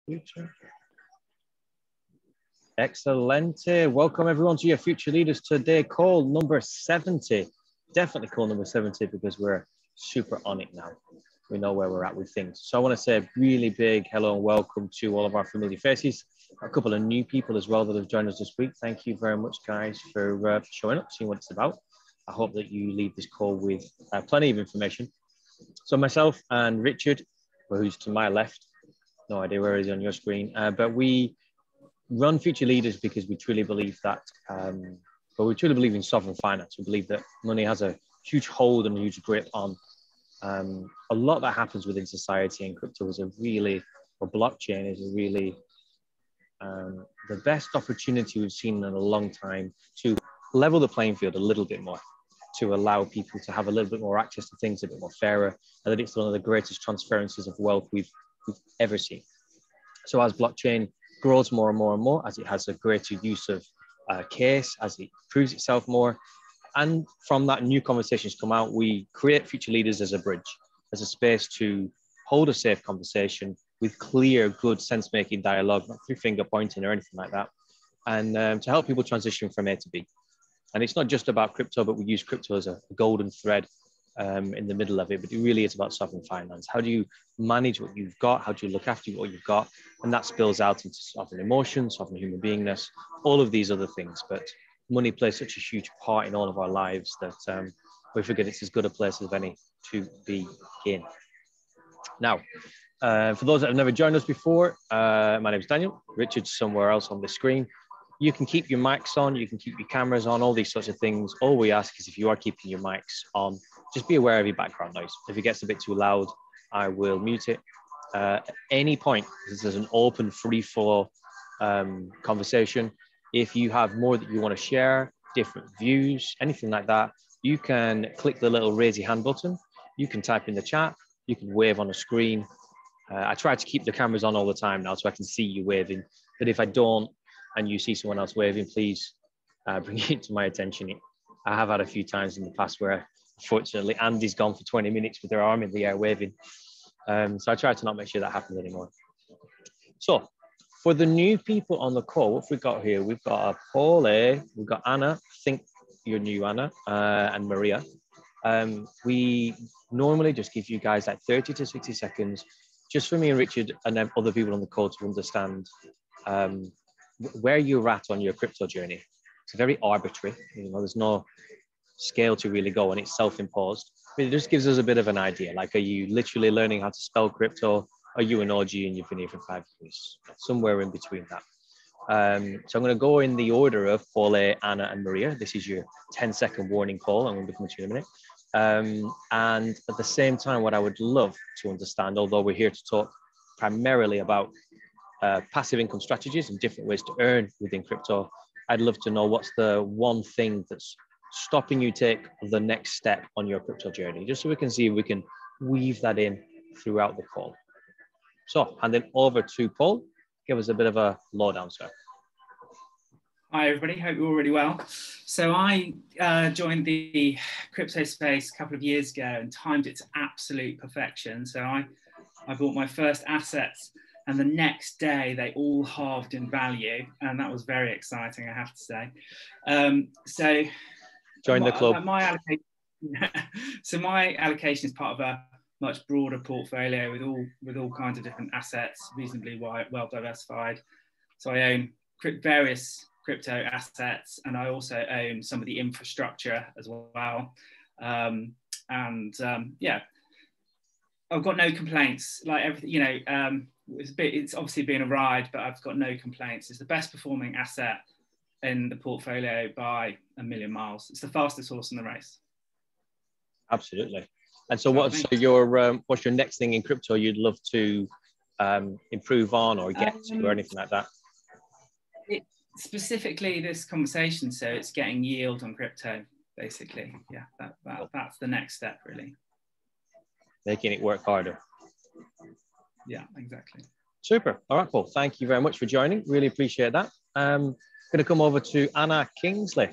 Future. Excelente. Welcome everyone to your Future Leaders Today call number 70. Definitely call number 70 because we're super on it now. We know where we're at with things. So I want to say a really big hello and welcome to all of our familiar faces, a couple of new people as well that have joined us this week. Thank you very much, guys, for showing up, seeing what it's about. I hope that you leave this call with plenty of information. So myself and Richard, who's to my left, no idea where he's on your screen, but we run Future Leaders because we truly believe that, we truly believe in sovereign finance. We believe that money has a huge hold and a huge grip on a lot that happens within society, and crypto is or blockchain is a really the best opportunity we've seen in a long time to level the playing field a little bit more, to allow people to have a little bit more access to things a bit more fairer, and that it's one of the greatest transferences of wealth we've ever seen. So as blockchain grows more and more and more, as it has a greater use of case, as it proves itself more, and from that new conversations come out, we create Future Leaders as a bridge, as a space to hold a safe conversation with clear, good sense-making dialogue, not through finger pointing or anything like that, and to help people transition from A to B. And it's not just about crypto, but we use crypto as a golden thread in the middle of it, but it really is about sovereign finance. How do you manage what you've got? How do you look after what you've got? And that spills out into sovereign emotions, sovereign human beingness, all of these other things. But money plays such a huge part in all of our lives that we forget it's as good a place as any to be in. Now, for those that have never joined us before, my name is Daniel. Richard's somewhere else on the screen. You can keep your mics on, you can keep your cameras on, all these sorts of things. All we ask is if you are keeping your mics on, just be aware of your background noise. If it gets a bit too loud, I will mute it. At any point, this is an open, free-flow conversation. If you have more that you want to share, different views, anything like that, you can click the little raise your hand button. You can type in the chat. You can wave on a screen. I try to keep the cameras on all the time now so I can see you waving. But if I don't, and you see someone else waving, please bring it to my attention. I have had a few times in the past where, unfortunately, Andy's gone for 20 minutes with their arm in the air waving. So I try to not make sure that happens anymore. So for the new people on the call, what have we got here? We've got Paul, we've got Anna, I think you're new, Anna, and Maria. We normally just give you guys like 30 to 60 seconds, just for me and Richard and then other people on the call to understand where you're at on your crypto journey. It's very arbitrary, there's no scale to really go, and it's self-imposed. But it just gives us a bit of an idea. Like, are you literally learning how to spell crypto? Are you an OG and you've been here for 5 years? Somewhere in between that. So I'm going to go in the order of Paul, Anna, and Maria. This is your 10-second warning call. I'm going to be coming to you in a minute. And at the same time, what I would love to understand, although we're here to talk primarily about passive income strategies and different ways to earn within crypto, I'd love to know what's the one thing that's stopping you take the next step on your crypto journey, just so we can see if we can weave that in throughout the call. So handing over to Paul, give us a bit of a lowdown, sir. Hi everybody, hope you're all really well. So I joined the crypto space a couple of years ago and timed it to absolute perfection. So I bought my first assets, and the next day they all halved in value, and that was very exciting, I have to say. So join the club. My allocation is part of a much broader portfolio with all kinds of different assets, reasonably well diversified. So I own various crypto assets, and I also own some of the infrastructure as well. Yeah, I've got no complaints. Like everything, it's obviously been a ride, but I've got no complaints. It's the best performing asset in the portfolio by a million miles. It's the fastest horse in the race. Absolutely. And so what's your next thing in crypto you'd love to improve on or get to or anything like that? Specifically this conversation, so it's getting yield on crypto, basically. Yeah, that's the next step, really. Making it work harder. Yeah, exactly. Super. All right, Paul, thank you very much for joining. Really appreciate that. Going to come over to Anna Kingsley.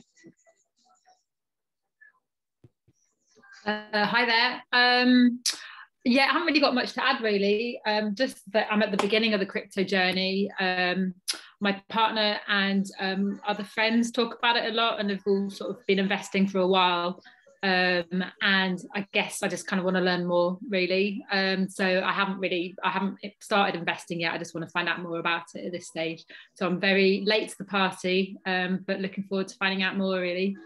Hi there. Yeah, I haven't really got much to add really. Just that I'm at the beginning of the crypto journey. My partner and other friends talk about it a lot, and have all sort of been investing for a while. And I guess I just kind of want to learn more really. So I haven't started investing yet. I just want to find out more about it at this stage. So I'm very late to the party, but looking forward to finding out more really.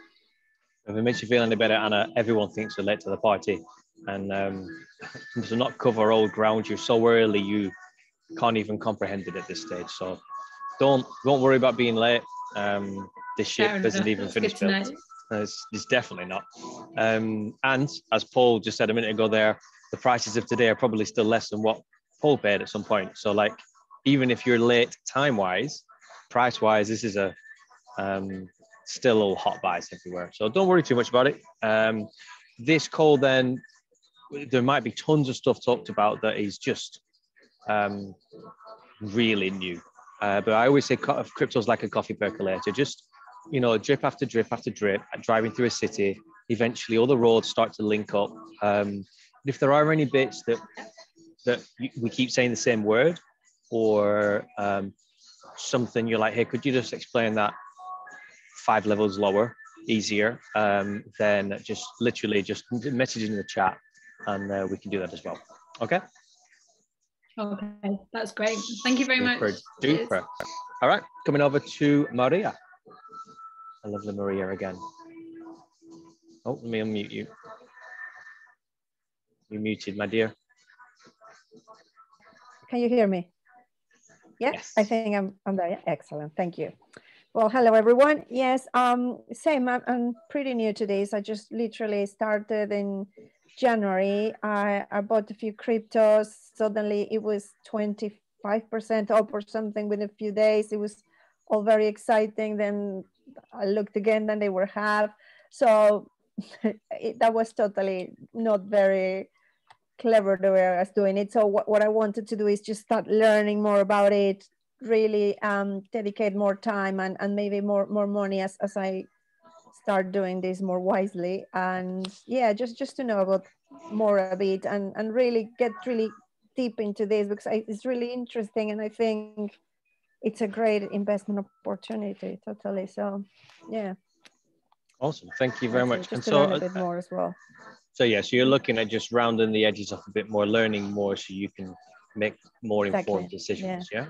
If it makes you feel any better, Anna, everyone thinks you're late to the party. And to not cover old ground, you're so early, you can't even comprehend it at this stage. So don't worry about being late. This ship isn't even finished built. It's definitely not. And as Paul just said a minute ago there, the prices of today are probably still less than what Paul paid at some point. So like, even if you're late time-wise, price-wise, this is a still all hot buys everywhere. So don't worry too much about it. This call then, there might be tons of stuff talked about that is just really new. But I always say crypto's like a coffee percolator, just, you know, drip after drip after drip, driving through a city. Eventually all the roads start to link up. If there are any bits that we keep saying the same word, or something you're like, hey, could you just explain that 5 levels lower, easier, then just literally just message in the chat, and we can do that as well. Okay. Okay, that's great. Thank you very much. Duper. All right, coming over to Maria. I love the Maria again. Oh, let me unmute you. You're muted, my dear. Can you hear me? Yeah, yes. I think I'm there. Yeah. Excellent. Thank you. Well, hello, everyone. Yes, same. I'm pretty new to this. I just literally started in January. I bought a few cryptos. Suddenly it was 25% up or something within a few days. It was all very exciting. Then I looked again, then they were half. So that was totally not very clever the way I was doing it. So what I wanted to do is just start learning more about it, really dedicate more time and maybe more money as I start doing this more wisely. And yeah, just to know about more a bit and really get really deep into this, because it's really interesting, and I think it's a great investment opportunity, totally. So yeah. Awesome, thank you very much. Just to learn a bit more as well. So yeah, so you're looking at just rounding the edges off a bit more, learning more, so you can make more informed decisions. Yeah.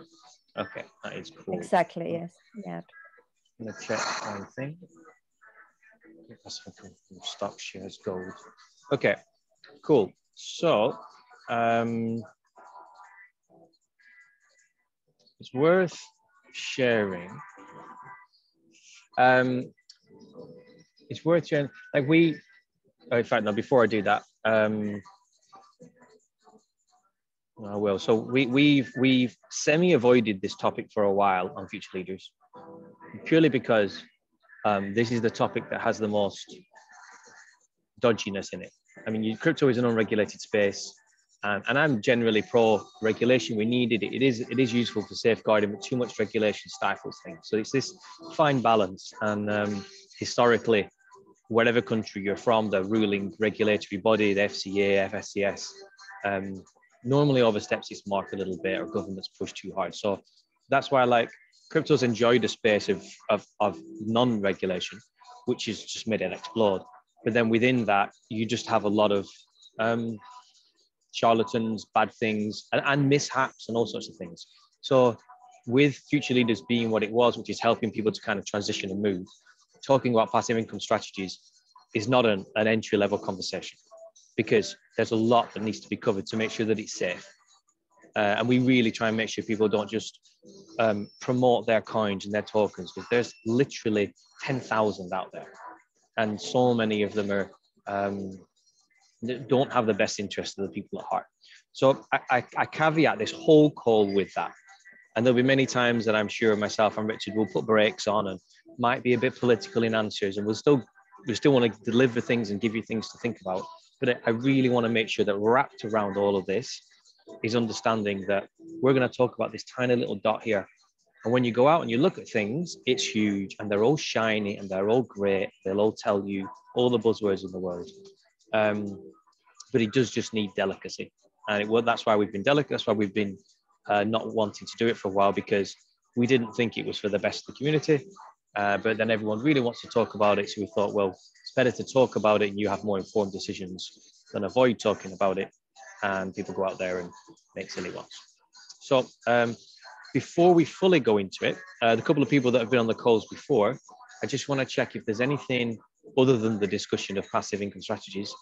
Okay, that is cool. Exactly. Yes. Yeah. I'm gonna check one thing. That's from stock shares gold. Okay, cool. So it's worth sharing. It's worth sharing. Like in fact, no. Before I do that, I will. So we've semi-avoided this topic for a while on Future Leaders, purely because this is the topic that has the most dodginess in it. I mean, crypto is an unregulated space, and I'm generally pro-regulation. We needed it. It is useful for safeguarding, but too much regulation stifles things. So it's this fine balance. And historically, whatever country you're from, the ruling regulatory body, the FCA, FSCS, normally oversteps its mark a little bit, or governments push too hard. So that's why, like, crypto's enjoyed a space of non-regulation, which has just made it explode. But then within that, you just have a lot of charlatans, bad things, and mishaps and all sorts of things. So with Future Leaders being what it was, which is helping people to kind of transition and move, talking about passive income strategies is not an entry-level conversation, because there's a lot that needs to be covered to make sure that it's safe. And we really try and make sure people don't just promote their coins and their tokens, because there's literally 10,000 out there. And so many of them are don't have the best interest of the people at heart. So I caveat this whole call with that. And there'll be many times that I'm sure myself and Richard will put brakes on and might be a bit political in answers, and we still want to deliver things and give you things to think about. But I really want to make sure that wrapped around all of this is understanding that we're going to talk about this tiny little dot here. And when you go out and you look at things, it's huge, and they're all shiny and they're all great. They'll all tell you all the buzzwords in the world. but it does just need delicacy. And that's why we've been delicate. That's why we've been not wanting to do it for a while, because we didn't think it was for the best of the community. But then everyone really wants to talk about it. So we thought, well, it's better to talk about it and you have more informed decisions than avoid talking about it and people go out there and make silly ones. So before we fully go into it, the couple of people that have been on the calls before, I just want to check if there's anything other than the discussion of passive income strategies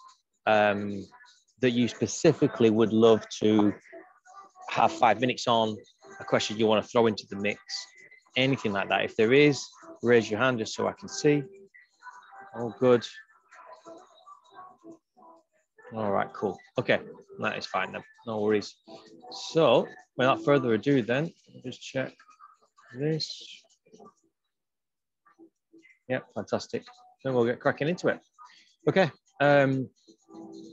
that you specifically would love to have 5 minutes on, a question you want to throw into the mix, anything like that. If there is, raise your hand just so I can see. All good. All right, cool. Okay, that is fine then, no worries. So without further ado then, just check this. Yeah, fantastic. Then we'll get cracking into it. Okay, then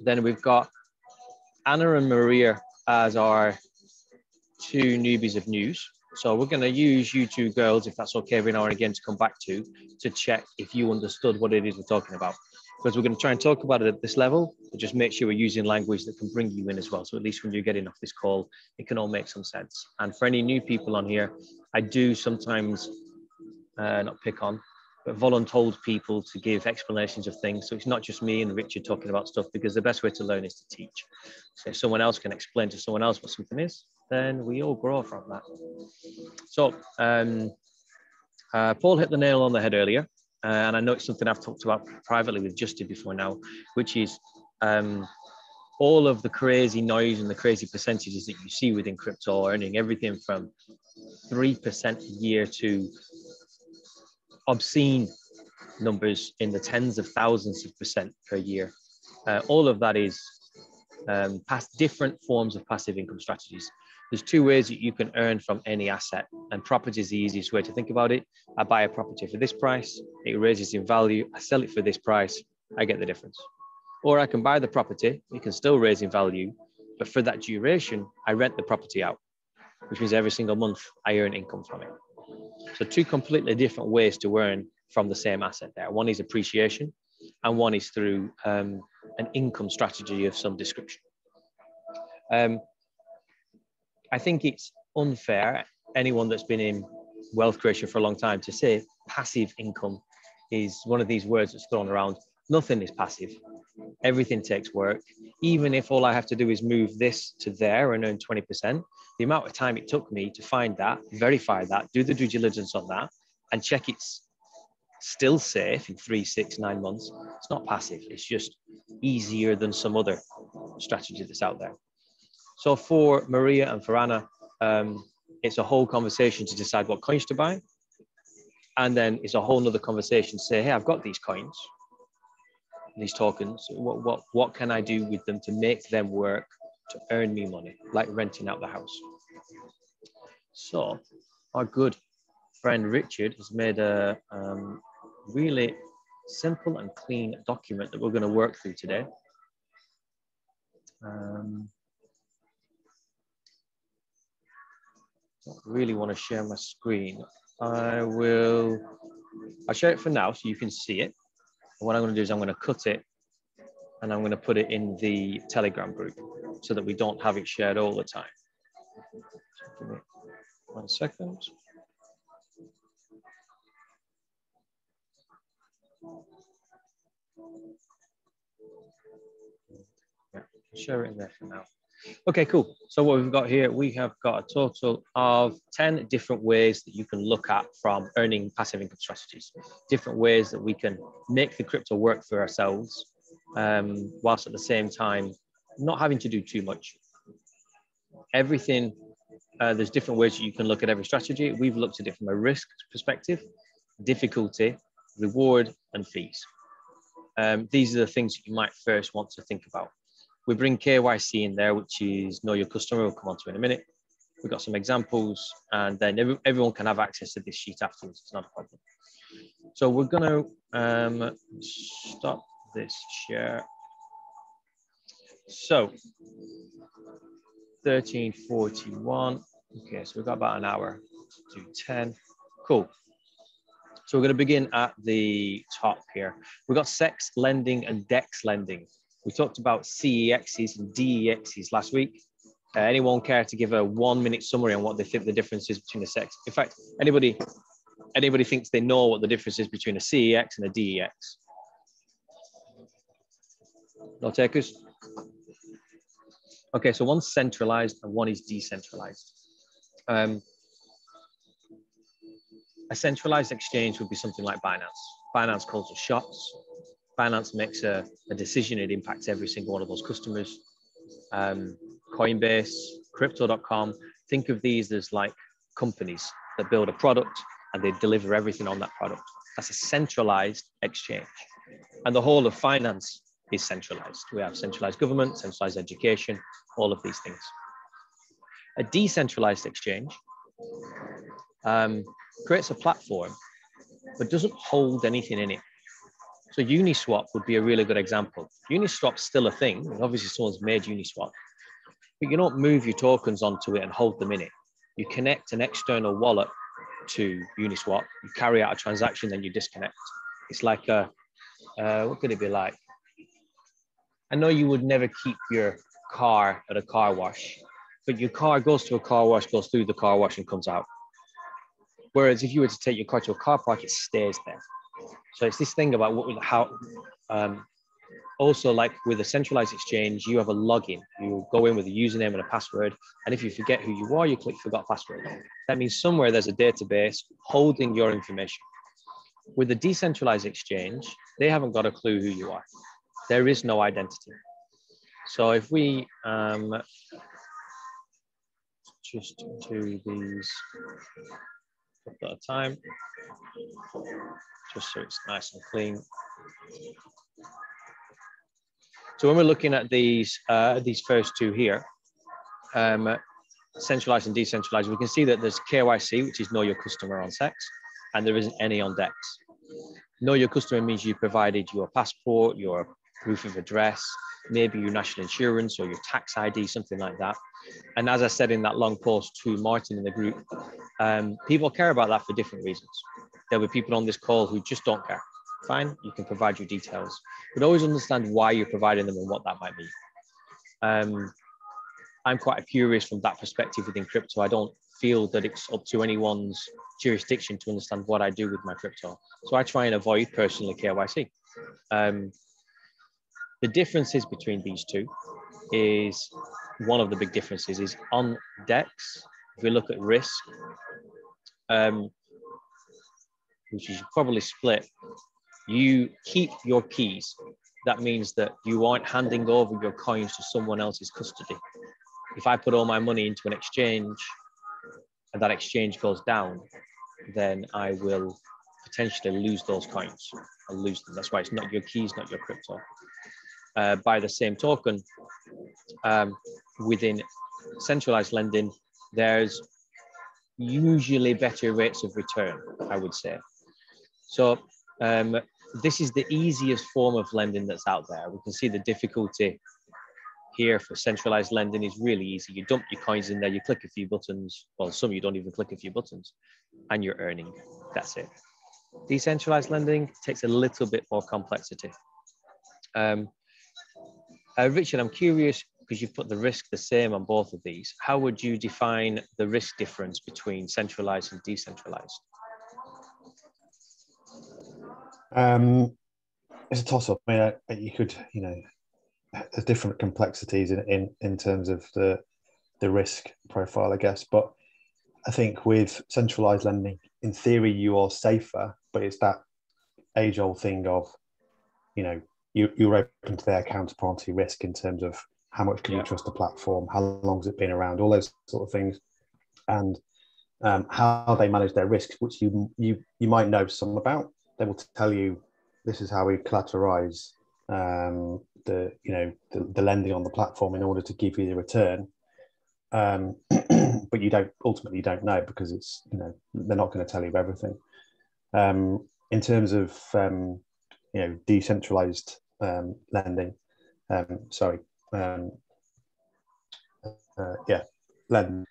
we've got Anna and Maria as our two newbies of news. So we're going to use you two girls, if that's okay, every now and again to come back to check if you understood what it is we're talking about. Because we're going to try and talk about it at this level, but just make sure we're using language that can bring you in as well. So at least when you're getting off this call, it can all make some sense. And for any new people on here, I do sometimes not pick on, but voluntold people to give explanations of things. So it's not just me and Richard talking about stuff, because the best way to learn is to teach. So if someone else can explain to someone else what something is, then we all grow from that. So Paul hit the nail on the head earlier. And I know it's something I've talked about privately with Justin before now, which is all of the crazy noise and the crazy percentages that you see within crypto, earning everything from 3% a year to obscene numbers in the tens of thousands of percent per year. All of that is different forms of passive income strategies. There's two ways that you can earn from any asset, and property is the easiest way to think about it. I buy a property for this price, it raises in value, I sell it for this price, I get the difference. Or I can buy the property, it can still raise in value, but for that duration, I rent the property out, which means every single month I earn income from it. So two completely different ways to earn from the same asset there. One is appreciation, and one is through an income strategy of some description. I think it's unfair, anyone that's been in wealth creation for a long time, to say passive income is one of these words that's thrown around. Nothing is passive. Everything takes work. Even if all I have to do is move this to there and earn 20%, the amount of time it took me to find that, verify that, do the due diligence on that, and check it's still safe in 3, 6, 9 months, it's not passive. It's just easier than some other strategy that's out there. So for Maria and for Anna, it's a whole conversation to decide what coins to buy. And then it's a whole nother conversation to say, hey, I've got these coins, these tokens. What can I do with them to make them work, to earn me money, like renting out the house? So our good friend Richard has made a really simple and clean document that we're going to work through today. I don't really want to share my screen. I'll share it for now so you can see it. And what I'm going to do is I'm going to cut it and I'm going to put it in the Telegram group so that we don't have it shared all the time. So give me 1 second. Yeah, share it in there for now. Okay, cool. So what we've got here, we have got a total of 10 different ways that you can look at from earning passive income strategies. Different ways that we can make the crypto work for ourselves, whilst at the same time not having to do too much. Everything, there's different ways that you can look at every strategy. We've looked at it from a risk perspective, difficulty, reward, and fees. These are the things that you might first want to think about. We bring KYC in there, which is know your customer. We'll come on to in a minute. We've got some examples, and then everyone can have access to this sheet afterwards. It's not a problem. So we're going to stop this share. So 13:41. Okay, so we've got about an hour to do 10. Cool. So we're going to begin at the top here. We've got sex lending and DEX lending. We talked about CEXs and DEXs last week. Anyone care to give a 1-minute summary on what they think the difference is between a sex? In fact, anybody thinks they know what the difference is between a CEX and a DEX? No takers? Okay, so one's centralized and one is decentralized. A centralized exchange would be something like Binance. Binance calls the shots. Binance makes a decision. It impacts every single one of those customers. Coinbase, Crypto.com. Think of these as like companies that build a product and they deliver everything on that product. That's a centralized exchange. And the whole of finance is centralized. We have centralized government, centralized education, all of these things. A decentralized exchange creates a platform but doesn't hold anything in it. So Uniswap would be a really good example. Uniswap's still a thing, and obviously someone's made Uniswap, but you don't move your tokens onto it and hold them in it. You connect an external wallet to Uniswap, you carry out a transaction, then you disconnect. It's like what could it be like? I know you would never keep your car at a car wash, but your car goes to a car wash, goes through the car wash and comes out. Whereas if you were to take your car to a car park, it stays there. So it's this thing about also like with a centralized exchange, you have a login. You go in with a username and a password. And if you forget who you are, you click forgot password. That means somewhere there's a database holding your information. With a decentralized exchange, they haven't got a clue who you are. There is no identity. So if we just do these at a time, just so it's nice and clean. So when we're looking at these first two here, centralized and decentralized, we can see that there's KYC, which is know your customer on SEX, and there isn't any on DEX. Know your customer means you provided your passport, your proof of address, maybe your national insurance or your tax ID, something like that. And as I said in that long post to Martin in the group, people care about that for different reasons. There'll be people on this call who just don't care. Fine, you can provide your details, but always understand why you're providing them and what that might mean. I'm quite curious from that perspective within crypto. I don't feel that it's up to anyone's jurisdiction to understand what I do with my crypto. So I try and avoid personally KYC. The differences between these two is, one of the big differences is on DEX, if we look at risk, which you should probably split, you keep your keys. That means that you aren't handing over your coins to someone else's custody. If I put all my money into an exchange and that exchange goes down, then I will potentially lose those coins. I'll lose them. That's why it's not your keys, not your crypto. By the same token, within centralized lending, there's usually better rates of return, I would say. So this is the easiest form of lending that's out there. We can see the difficulty here for centralized lending is really easy. You dump your coins in there, you click a few buttons. Well, some you don't even click a few buttons and you're earning. That's it. Decentralized lending takes a little bit more complexity. Richard, I'm curious, because you've put the risk the same on both of these. How would you define the risk difference between centralized and decentralized? It's a toss-up. I mean, you could, there's different complexities in terms of the risk profile, I guess. But I think with centralized lending, in theory, you are safer, but it's that age-old thing of, you're open to their counterparty risk in terms of how much can you trust the platform, how long has it been around, all those sort of things, and how they manage their risks, which you might know some about. They will tell you this is how we collateralize the lending on the platform in order to give you the return, but you don't know because it's they're not going to tell you everything. In terms of decentralized lending, lending.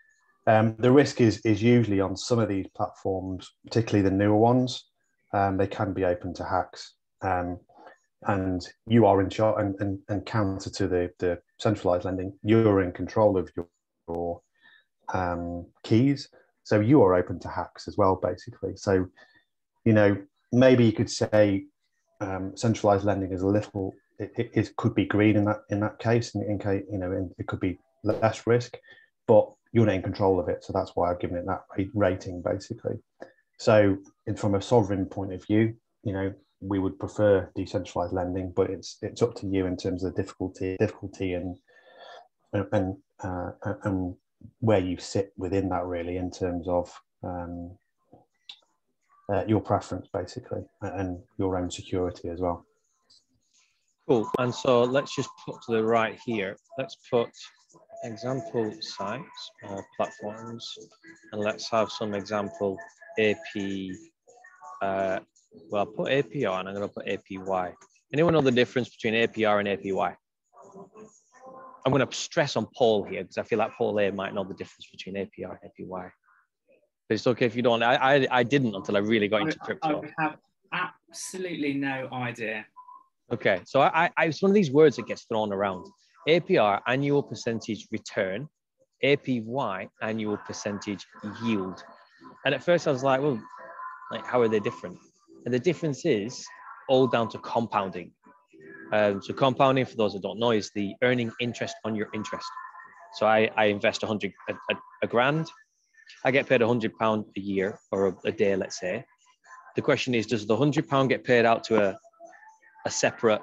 The risk is usually on some of these platforms, particularly the newer ones. They can be open to hacks. and you are in charge, and counter to the centralized lending, you're in control of your keys. So you are open to hacks as well, basically. So, you know, maybe you could say centralized lending is a little, it could be green in that case, in case, you know, it could be less risk, but you're not in control of it. So that's why I've given it that rating, basically. So from a sovereign point of view, you know, we would prefer decentralized lending, but it's up to you in terms of difficulty and where you sit within that, really, in terms of your preference, basically, and your own security as well. Cool. And so let's just put to the right here. Let's put example sites, platforms, and let's have some example AP. Well, I'll put APR and I'm going to put APY. Anyone know the difference between APR and APY? I'm going to stress on Paul here because I feel like Paul A might know the difference between APR and APY. But it's okay if you don't. I didn't until I really got into crypto. I have absolutely no idea. Okay, so it's one of these words that gets thrown around. APR, annual percentage return. APY, annual percentage yield. And at first I was like, well, like, how are they different? And the difference is all down to compounding. So compounding, for those that don't know, is the earning interest on your interest. So I invest a grand. I get paid £100 a year or a day, let's say. The question is, does the £100 get paid out to a separate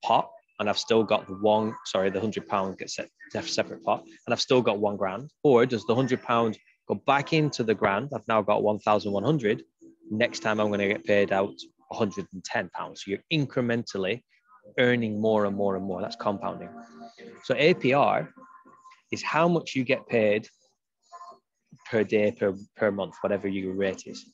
pot? And I've still got the £100 gets set to a separate pot, and I've still got £1,000. Or does the £100 go back into the grand? I've now got 1,100. Next time I'm going to get paid out £110. So you're incrementally earning more and more and more. That's compounding. So APR is how much you get paid per day, per month, whatever your rate is.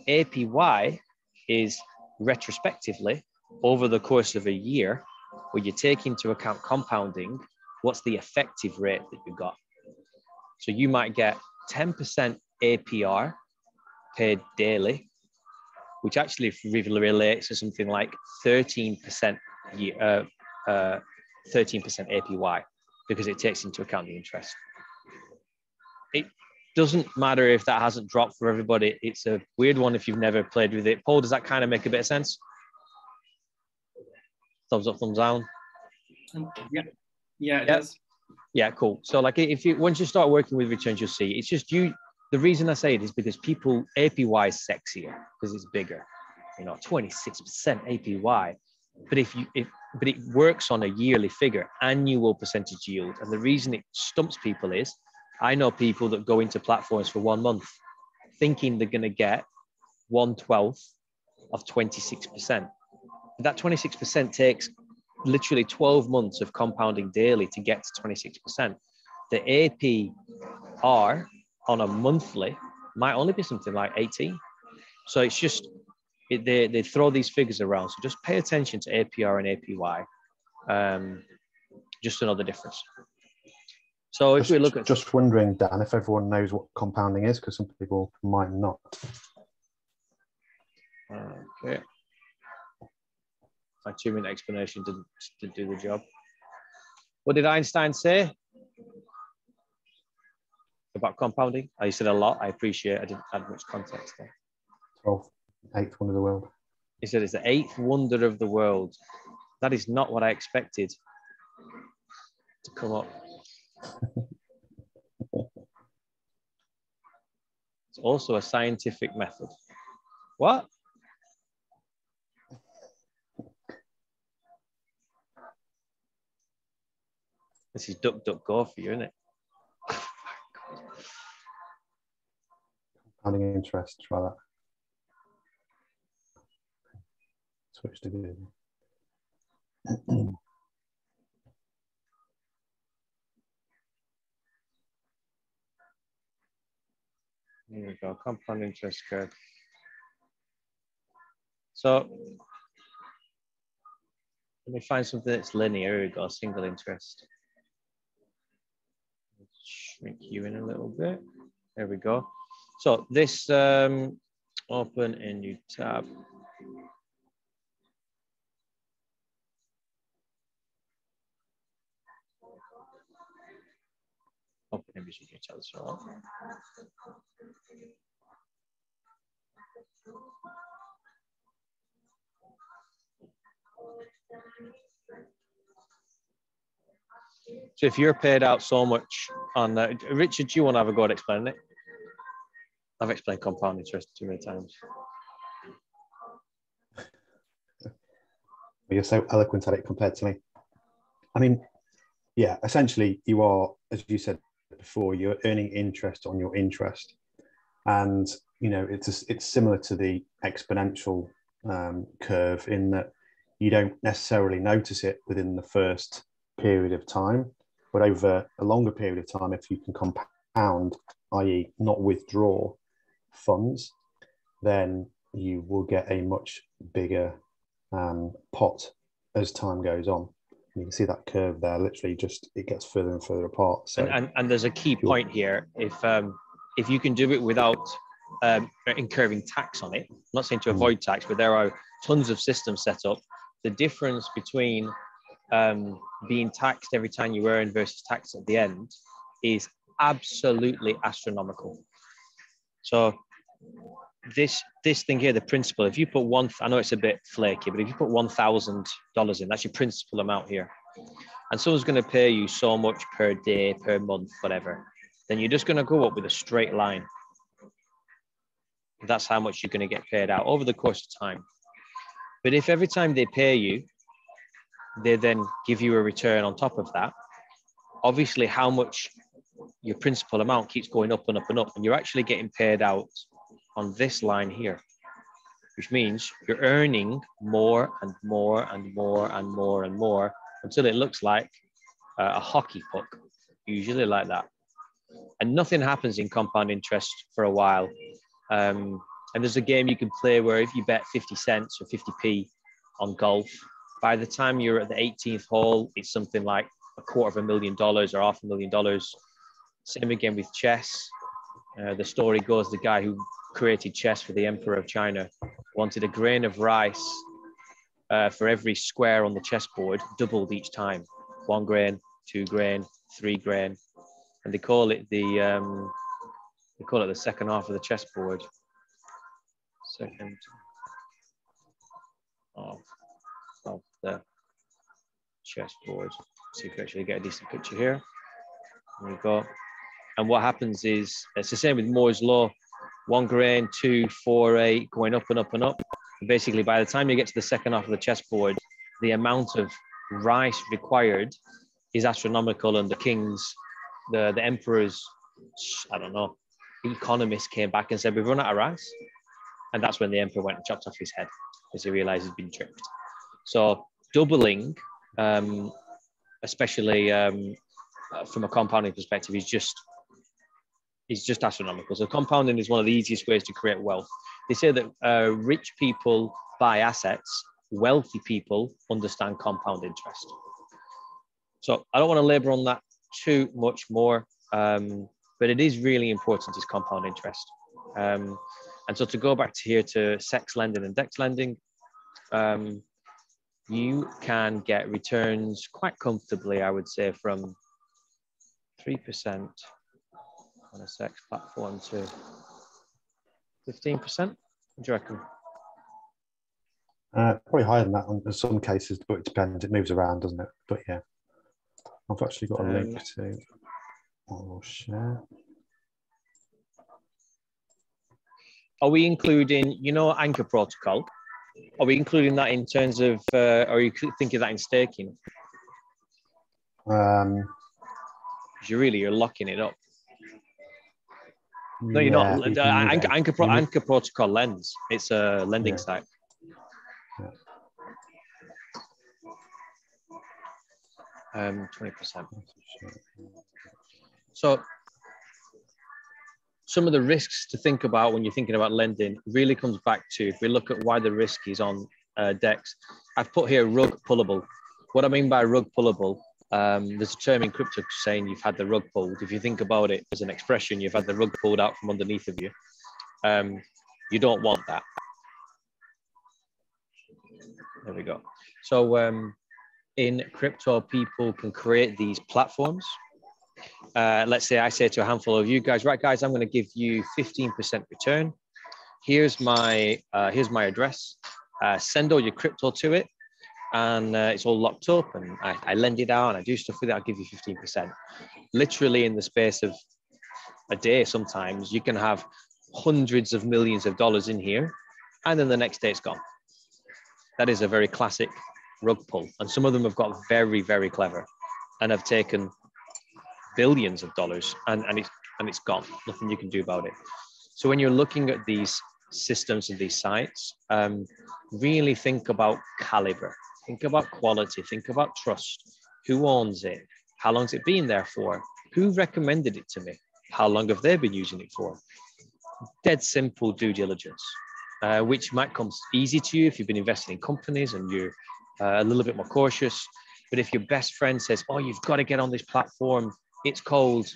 APY is retrospectively over the course of a year, where you take into account compounding, what's the effective rate that you got. So you might get 10% APR paid daily, which actually relates to something like 13% APY, because it takes into account the interest. It doesn't matter if that hasn't dropped for everybody. It's a weird one if you've never played with it. Paul, does that kind of make a bit of sense? Thumbs up, thumbs down. Yeah, it does. Yeah, cool. So like once you start working with returns, you'll see it's just you. The reason I say it is because APY is sexier because it's bigger. 26% APY. But but it works on a yearly figure, annual percentage yield. And the reason it stumps people is I know people that go into platforms for 1 month thinking they're going to get 1/12 of 26%. That 26% takes literally 12 months of compounding daily to get to 26%. The APR on a monthly might only be something like 18. So it's just, they throw these figures around. So just pay attention to APR and APY, just to know the difference. So if we look at... Just wondering, Dan, if everyone knows what compounding is, because some people might not. Okay. My 2-minute explanation didn't do the job. What did Einstein say about compounding? I said a lot. I appreciate I didn't add much context there. 8th wonder of the world. He said it's the 8th wonder of the world. That is not what I expected to come up. It's also a scientific method. What? This is DuckDuckGo for you, isn't it? Compounding interest, try that. Switch to Google. Here we go, compound interest curve. So let me find something that's linear. Here we go, single interest. Shrink you in a little bit. There we go. So this, open a new tab. open image with each other. So if you're paid out so much on Richard, do you want to have a go at explaining it? I've explained compound interest too many times. You're so eloquent at it compared to me. I mean, yeah, essentially you are, as you said before, you're earning interest on your interest. And, you know, it's similar to the exponential curve in that you don't necessarily notice it within the first period of time, but over a longer period of time, if you can compound, i.e. not withdraw funds, then you will get a much bigger pot as time goes on. You can see that curve there, literally just, it gets further and further apart. So, and there's a key point here. If you can do it without incurring tax on it, I'm not saying to avoid tax, but there are tons of systems set up. The difference between being taxed every time you earn versus taxed at the end is absolutely astronomical. So this thing here, the principal, if you put I know it's a bit flaky, but if you put $1,000 in, that's your principal amount here. And someone's going to pay you so much per day, per month, whatever, then you're just going to go up with a straight line. That's how much you're going to get paid out over the course of time. But if every time they pay you, they then give you a return on top of that, obviously how much your principal amount keeps going up and up and up, and you're actually getting paid out on this line here, which means you're earning more and more and more and more and more until it looks like a hockey puck, usually like that. And nothing happens in compound interest for a while. And there's a game you can play where if you bet 50 cents or 50p on golf, by the time you're at the 18th hole, it's something like $250,000 or $500,000. Same again with chess. The story goes, the guy who created chess for the Emperor of China wanted a grain of rice for every square on the chessboard, doubled each time. 1 grain, 2 grain, 3 grain. And they call it the second half of the chessboard. Second half of the chessboard. See if we actually get a decent picture here. There we go. And what happens is, it's the same with Moore's law, 1 grain, 2, 4, 8, going up and up and up. And basically, by the time you get to the second half of the chessboard, the amount of rice required is astronomical. And the emperor's, I don't know, economist came back and said, we've run out of rice. And that's when the emperor went and chopped off his head because he realized he'd been tricked. So doubling, especially from a compounding perspective, is just astronomical. So compounding is one of the easiest ways to create wealth. They say that rich people buy assets, wealthy people understand compound interest. So I don't want to labor on that too much more, but it is really important, is compound interest. And so to go back to here to SEX lending and DEX lending, you can get returns quite comfortably, I would say, from 3% on a SEX platform to 15%. What do you reckon? Probably higher than that in some cases, but it depends. It moves around, doesn't it? But yeah, I've actually got a link to. I'll share. Are we including, Anchor Protocol? Are we including that in terms of, are you thinking of that in staking? Because you're locking it up. No, you're not. Anchor Protocol lends. It's a lending site. Yeah. 20%. So some of the risks to think about when you're thinking about lending really comes back to, if we look at why the risk is on DEX, I've put here rug pullable. What I mean by rug pullable, there's a term in crypto saying you've had the rug pulled. If you think about it as an expression, you've had the rug pulled out from underneath of you. You don't want that. There we go. So in crypto, people can create these platforms let's say I say to a handful of you guys, right, guys, I'm going to give you 15% return. Here's my address. Send all your crypto to it, and it's all locked up. And I lend it out, and I do stuff with it. I'll give you 15%. Literally, in the space of a day, sometimes you can have hundreds of millions of dollars in here, and then the next day it's gone. That is a very classic rug pull, and some of them have got very, very clever, and have taken billions of dollars, and it's gone. Nothing you can do about it. So when you're looking at these systems and these sites, really think about caliber, think about quality, think about trust. Who owns it? How long's it been there for? Who recommended it to me? How long have they been using it for? Dead simple due diligence, which might come easy to you if you've been investing in companies and you're a little bit more cautious. But if your best friend says, oh, you've got to get on this platform, it's called,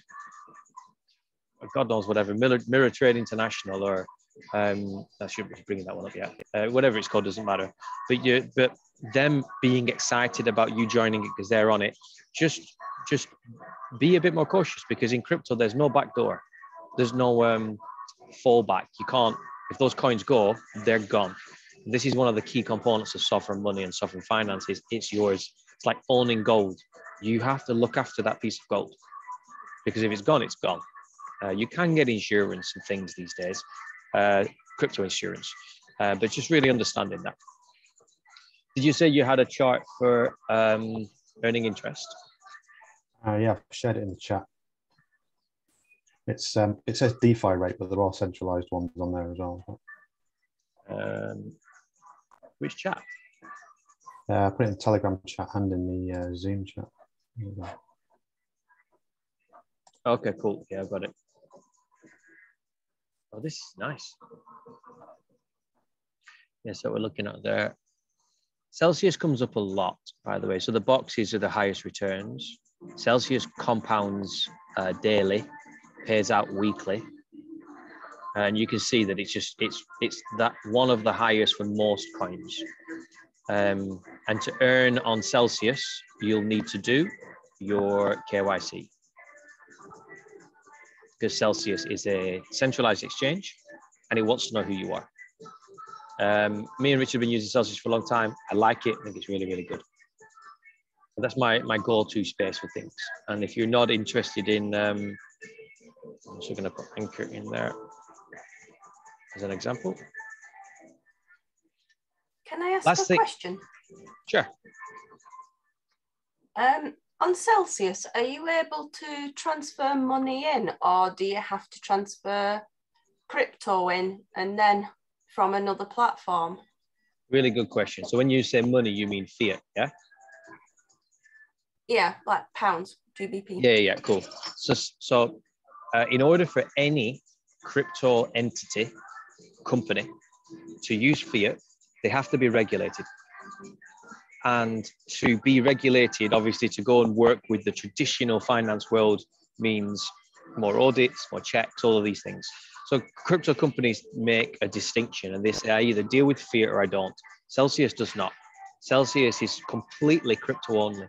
God knows, whatever, Mirror Trade International, or I shouldn't be bringing that one up yet. Whatever it's called, doesn't matter. But them being excited about you joining it because they're on it, just be a bit more cautious, because in crypto, there's no backdoor. There's no fallback. You can't, if those coins go, they're gone. This is one of the key components of sovereign money and sovereign finances. It's yours. It's like owning gold. You have to look after that piece of gold, because if it's gone, it's gone. You can get insurance and things these days, crypto insurance, but just really understanding that. Did you say you had a chart for earning interest? Yeah, I've shared it in the chat. It's it says DeFi rate, but there are centralized ones on there as well. Which chat? I put it in the Telegram chat and in the Zoom chat. Okay, cool. Yeah, I've got it. Oh, this is nice. Yeah, so we're looking at there. Celsius comes up a lot, by the way. So the boxes are the highest returns. Celsius compounds daily, pays out weekly. And you can see that it's that one of the highest for most coins. And to earn on Celsius, you'll need to do your KYC, because Celsius is a centralized exchange and it wants to know who you are. Me and Richard have been using Celsius for a long time. I like it. I think it's really, really good. So that's my go-to space for things. And if you're not interested in, I'm also going to put Anchor in there as an example. Can I ask a question? Sure. On Celsius, are you able to transfer money in, or do you have to transfer crypto in and then from another platform? Really good question. So when you say money, you mean fiat, yeah? Yeah, like pounds, GBP. Yeah, cool. So in order for any crypto entity, company, to use fiat, they have to be regulated. And to be regulated, obviously, to go and work with the traditional finance world means more audits, more checks, all of these things. So crypto companies make a distinction, and they say, I either deal with fiat or I don't. Celsius does not. Celsius is completely crypto only.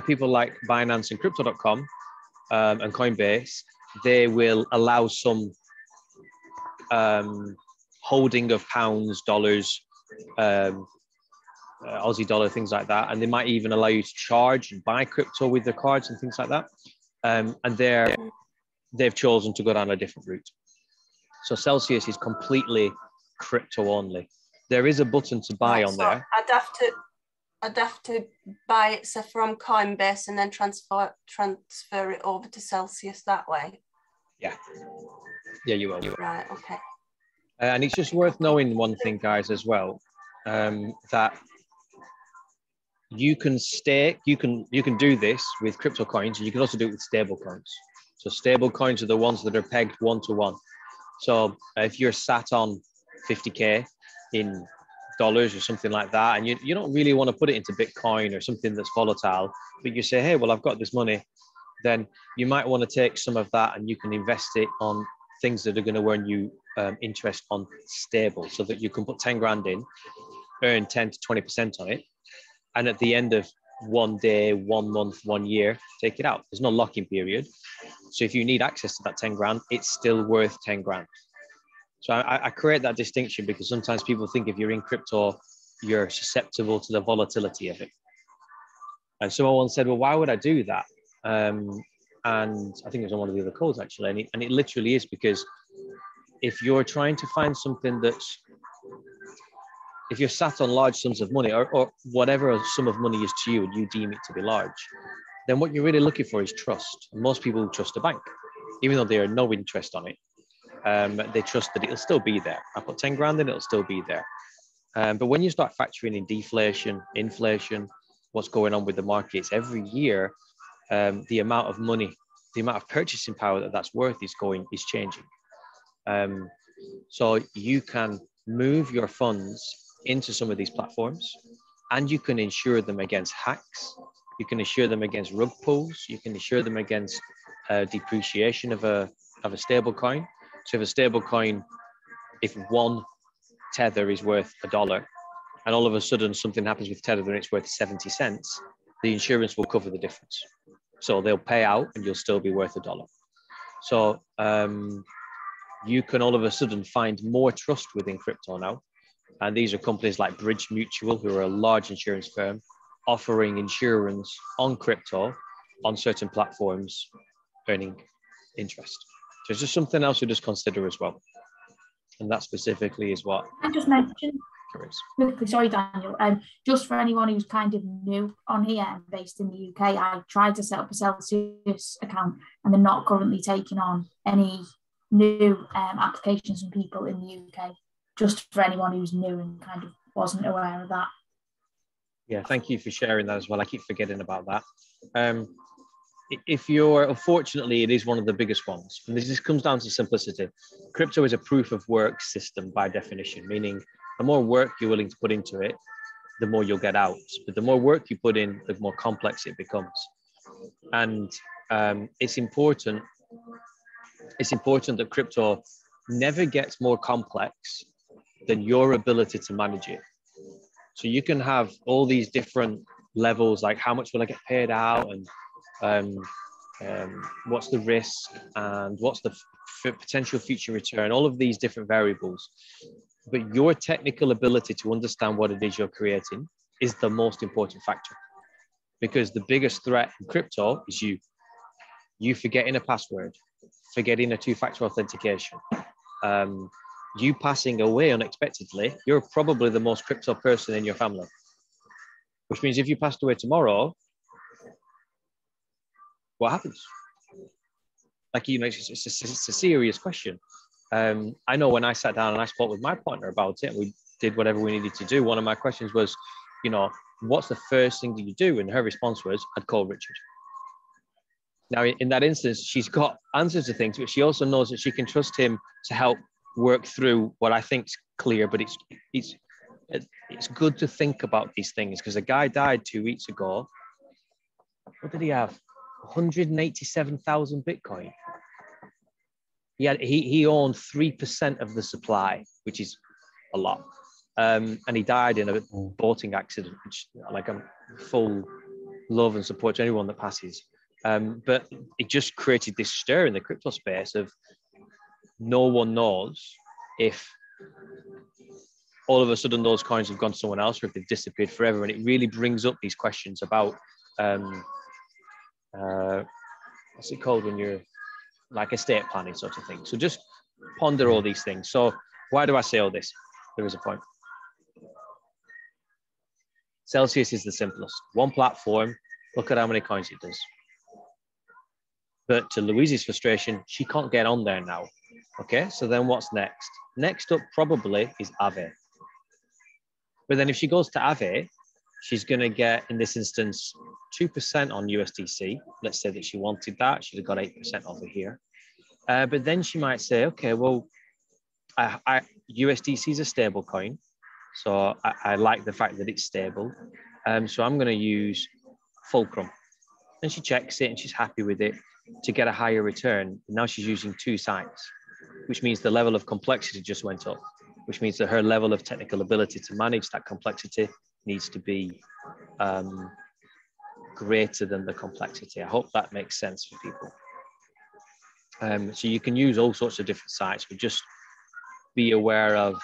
People like Binance and Crypto.com and Coinbase, they will allow some holding of pounds, dollars, Aussie dollar, things like that. And they might even allow you to charge and buy crypto with their cards and things like that. And they've chosen to go down a different route. So Celsius is completely crypto only. There is a button to buy on there. I'd have to buy it from Coinbase and then transfer it over to Celsius that way. Yeah, you will. Right. Okay. And it's just worth knowing one thing, guys, as well, that you can stake. You can do this with crypto coins, and you can also do it with stable coins. So stable coins are the ones that are pegged 1-to-1. So if you're sat on 50K in dollars or something like that, and you don't really want to put it into Bitcoin or something that's volatile, but you say, hey, well, I've got this money, then you might want to take some of that and you can invest it on things that are going to earn you interest on stable, so that you can put 10 grand in, earn 10 to 20% on it. And at the end of 1 day, 1 month, 1 year, take it out. There's no lock-in period. So if you need access to that 10 grand, it's still worth 10 grand. So I create that distinction because sometimes people think if you're in crypto, you're susceptible to the volatility of it. And someone said, well, why would I do that? And I think it was on one of the other calls actually. And it literally is because if you're trying to find something that's, if you're sat on large sums of money or whatever a sum of money is to you and you deem it to be large, then what you're really looking for is trust. And most people trust a bank, even though there are no interest on it. They trust that it'll still be there. I put 10 grand in, it'll still be there. But when you start factoring in deflation, inflation, what's going on with the markets every year, the amount of money, the amount of purchasing power that's worth is changing. So you can move your funds into some of these platforms and you can insure them against hacks. You can insure them against rug pulls. You can insure them against depreciation of a stable coin. So if a stable coin, if one tether is worth $1 and all of a sudden something happens with tether and it's worth 70 cents, the insurance will cover the difference. So they'll pay out and you'll still be worth $1. So you can all of a sudden find more trust within crypto now. And these are companies like Bridge Mutual, who are a large insurance firm, offering insurance on crypto on certain platforms, earning interest. So it's just something else to just consider as well. And that specifically is what I just mentioned quickly, sorry Daniel, just for anyone who's kind of new on here and based in the UK, I tried to set up a Celsius account and they're not currently taking on any new applications from people in the UK, just for anyone who's new and kind of wasn't aware of that. Yeah, thank you for sharing that as well. I keep forgetting about that. If you're, unfortunately, it is one of the biggest ones. And this comes down to simplicity. Crypto is a proof of work system by definition, meaning the more work you're willing to put into it, the more you'll get out. But the more work you put in, the more complex it becomes. And it's important that crypto never gets more complex than your ability to manage it. So you can have all these different levels, like how much will I get paid out, and what's the risk, and what's the potential future return, all of these different variables. But your technical ability to understand what it is you're creating is the most important factor, because the biggest threat in crypto is you forgetting a password, forgetting a two-factor authentication, you passing away unexpectedly. You're probably the most crypto person in your family, which means if you passed away tomorrow, what happens? Like, you know, it's a serious question. I know when I sat down and I spoke with my partner about it, and we did whatever we needed to do, one of my questions was, you know, what's the first thing that you do? And her response was, I'd call Richard. Now, in that instance, she's got answers to things, but she also knows that she can trust him to help work through what I think is clear. But it's good to think about these things, because a guy died 2 weeks ago. What did he have? 187,000 Bitcoin. He owned 3% of the supply, which is a lot. And he died in a boating accident, which, like, I'm full love and support to anyone that passes. But it just created this stir in the crypto space of no one knows if all of a sudden those coins have gone to someone else or if they've disappeared forever. And it really brings up these questions about, what's it called when you're like estate planning sort of thing. So just ponder all these things. So why do I say all this? There is a point. Celsius is the simplest. One platform, look at how many coins it does. But to Louise's frustration, she can't get on there now. Okay, so then what's next? Next up probably is Aave. But then if she goes to Aave, she's going to get, in this instance, 2% on USDC. Let's say that she wanted that. She'd have got 8% over here. But then she might say, okay, well, USDC is a stable coin. So I like the fact that it's stable. So I'm going to use Fulcrum. And she checks it and she's happy with it to get a higher return. Now she's using two sites, which means the level of complexity just went up, which means that her level of technical ability to manage that complexity needs to be greater than the complexity. I hope that makes sense for people. So you can use all sorts of different sites, but just be aware of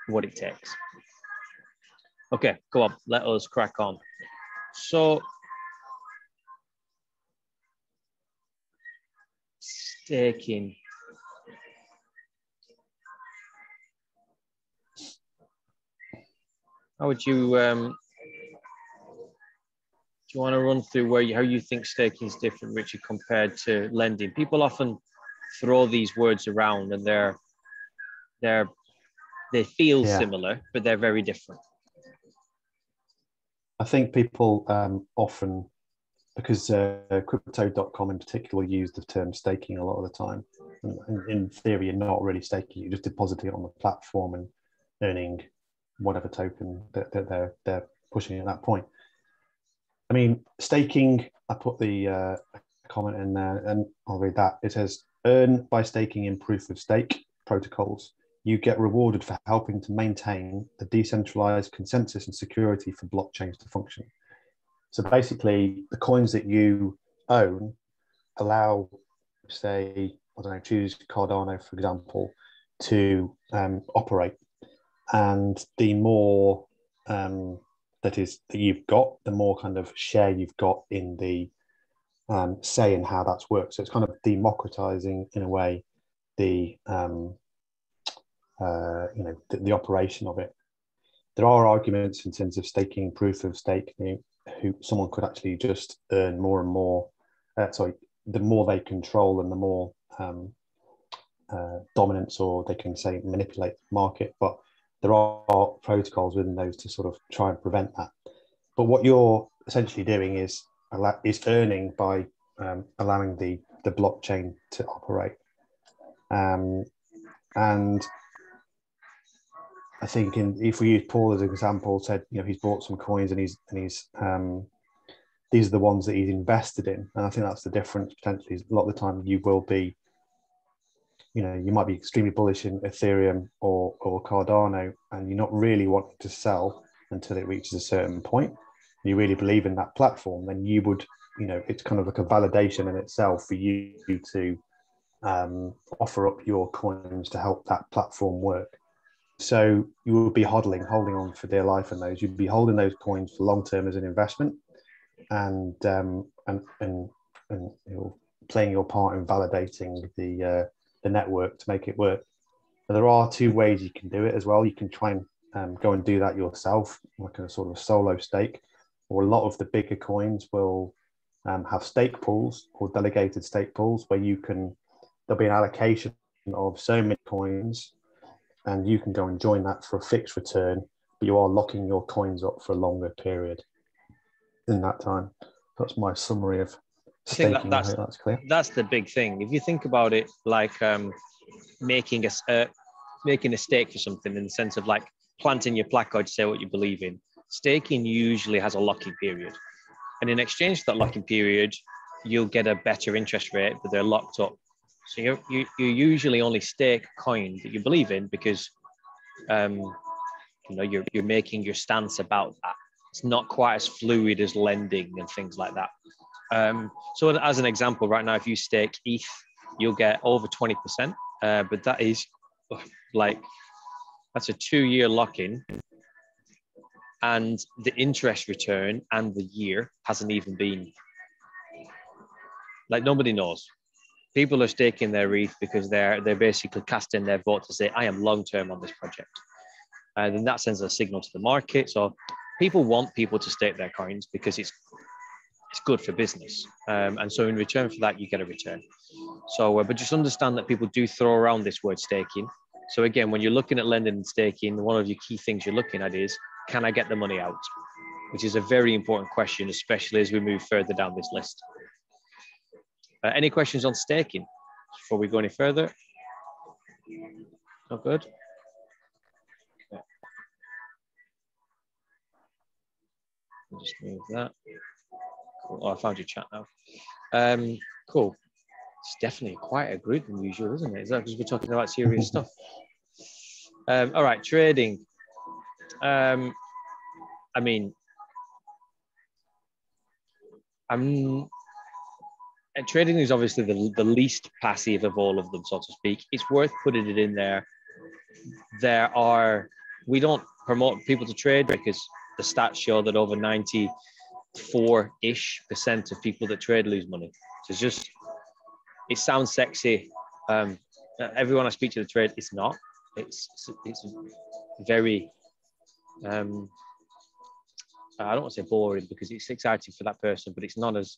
what it takes. Okay, go on, let us crack on. So staking. How would you, do you want to run through how you think staking is different, Richard, compared to lending? People often throw these words around and they feel similar, but they're very different. I think people often, because crypto.com in particular will use the term staking a lot of the time. And in theory, you're not really staking, you're just depositing it on the platform and earning whatever token that they're pushing at that point. I mean, staking, I put the comment in there and I'll read that. It says, earn by staking in proof of stake protocols. You get rewarded for helping to maintain the decentralized consensus and security for blockchains to function. So basically, the coins that you own allow, say, I don't know, choose Cardano, for example, to operate. And the more that you've got, the more kind of share you've got in the say in how that's worked. So it's kind of democratizing in a way the the operation of it. There are arguments in terms of staking, proof of stake, who someone could actually just earn more and more. The more they control and the more dominance, or they can say manipulate the market. But there are protocols within those to sort of try and prevent that. But what you're essentially doing is earning by allowing the blockchain to operate. And I think if we use Paul as an example, said he's bought some coins and he's these are the ones that he's invested in, and I think that's the difference potentially. A lot of the time you will be, you might be extremely bullish in Ethereum or Cardano, and you're not really wanting to sell until it reaches a certain point. You really believe in that platform, then you would, it's kind of like a validation in itself for you to offer up your coins to help that platform work. So you will be holding on for dear life in those. You'd be holding those coins for long term as an investment, and playing your part in validating the network to make it work. But there are two ways you can do it as well. You can try and go and do that yourself, like a sort of solo stake, or a lot of the bigger coins will have stake pools or delegated stake pools where there'll be an allocation of so many coins, and you can go and join that for a fixed return, but you are locking your coins up for a longer period in that time. That's my summary of staking. I hope that's clear. That's the big thing. If you think about it, like making a stake for something, in the sense of like planting your placard to say what you believe in. Staking usually has a locking period, and in exchange for that locking period, you'll get a better interest rate, but they're locked up. So you usually only stake a coin that you believe in because you're making your stance about that. It's not quite as fluid as lending and things like that. So as an example, right now, if you stake ETH, you'll get over 20%, but that is that's a 2-year lock-in, and the interest return and the year hasn't even been, nobody knows. People are staking their ETH because they're basically casting their vote to say, I am long-term on this project. And then that sends a signal to the market. So people want people to stake their coins because it's good for business. And so in return for that, you get a return. So, but just understand that people do throw around this word staking. So again, when you're looking at lending and staking, one of your key things you're looking at is, can I get the money out? Which is a very important question, especially as we move further down this list. Any questions on staking before we go any further? Not good. Okay. I'll just move that. Cool. Oh, I found your chat now. Cool. It's definitely quite a group than usual, isn't it? Is that because we're talking about serious stuff? All right, trading. I mean, trading is obviously the least passive of all of them, so to speak. It's worth putting it in there. We don't promote people to trade because the stats show that over 94-ish% of people that trade lose money. So it's just, it sounds sexy. Everyone I speak to the trade, it's not. It's very, I don't want to say boring because it's exciting for that person, but it's not as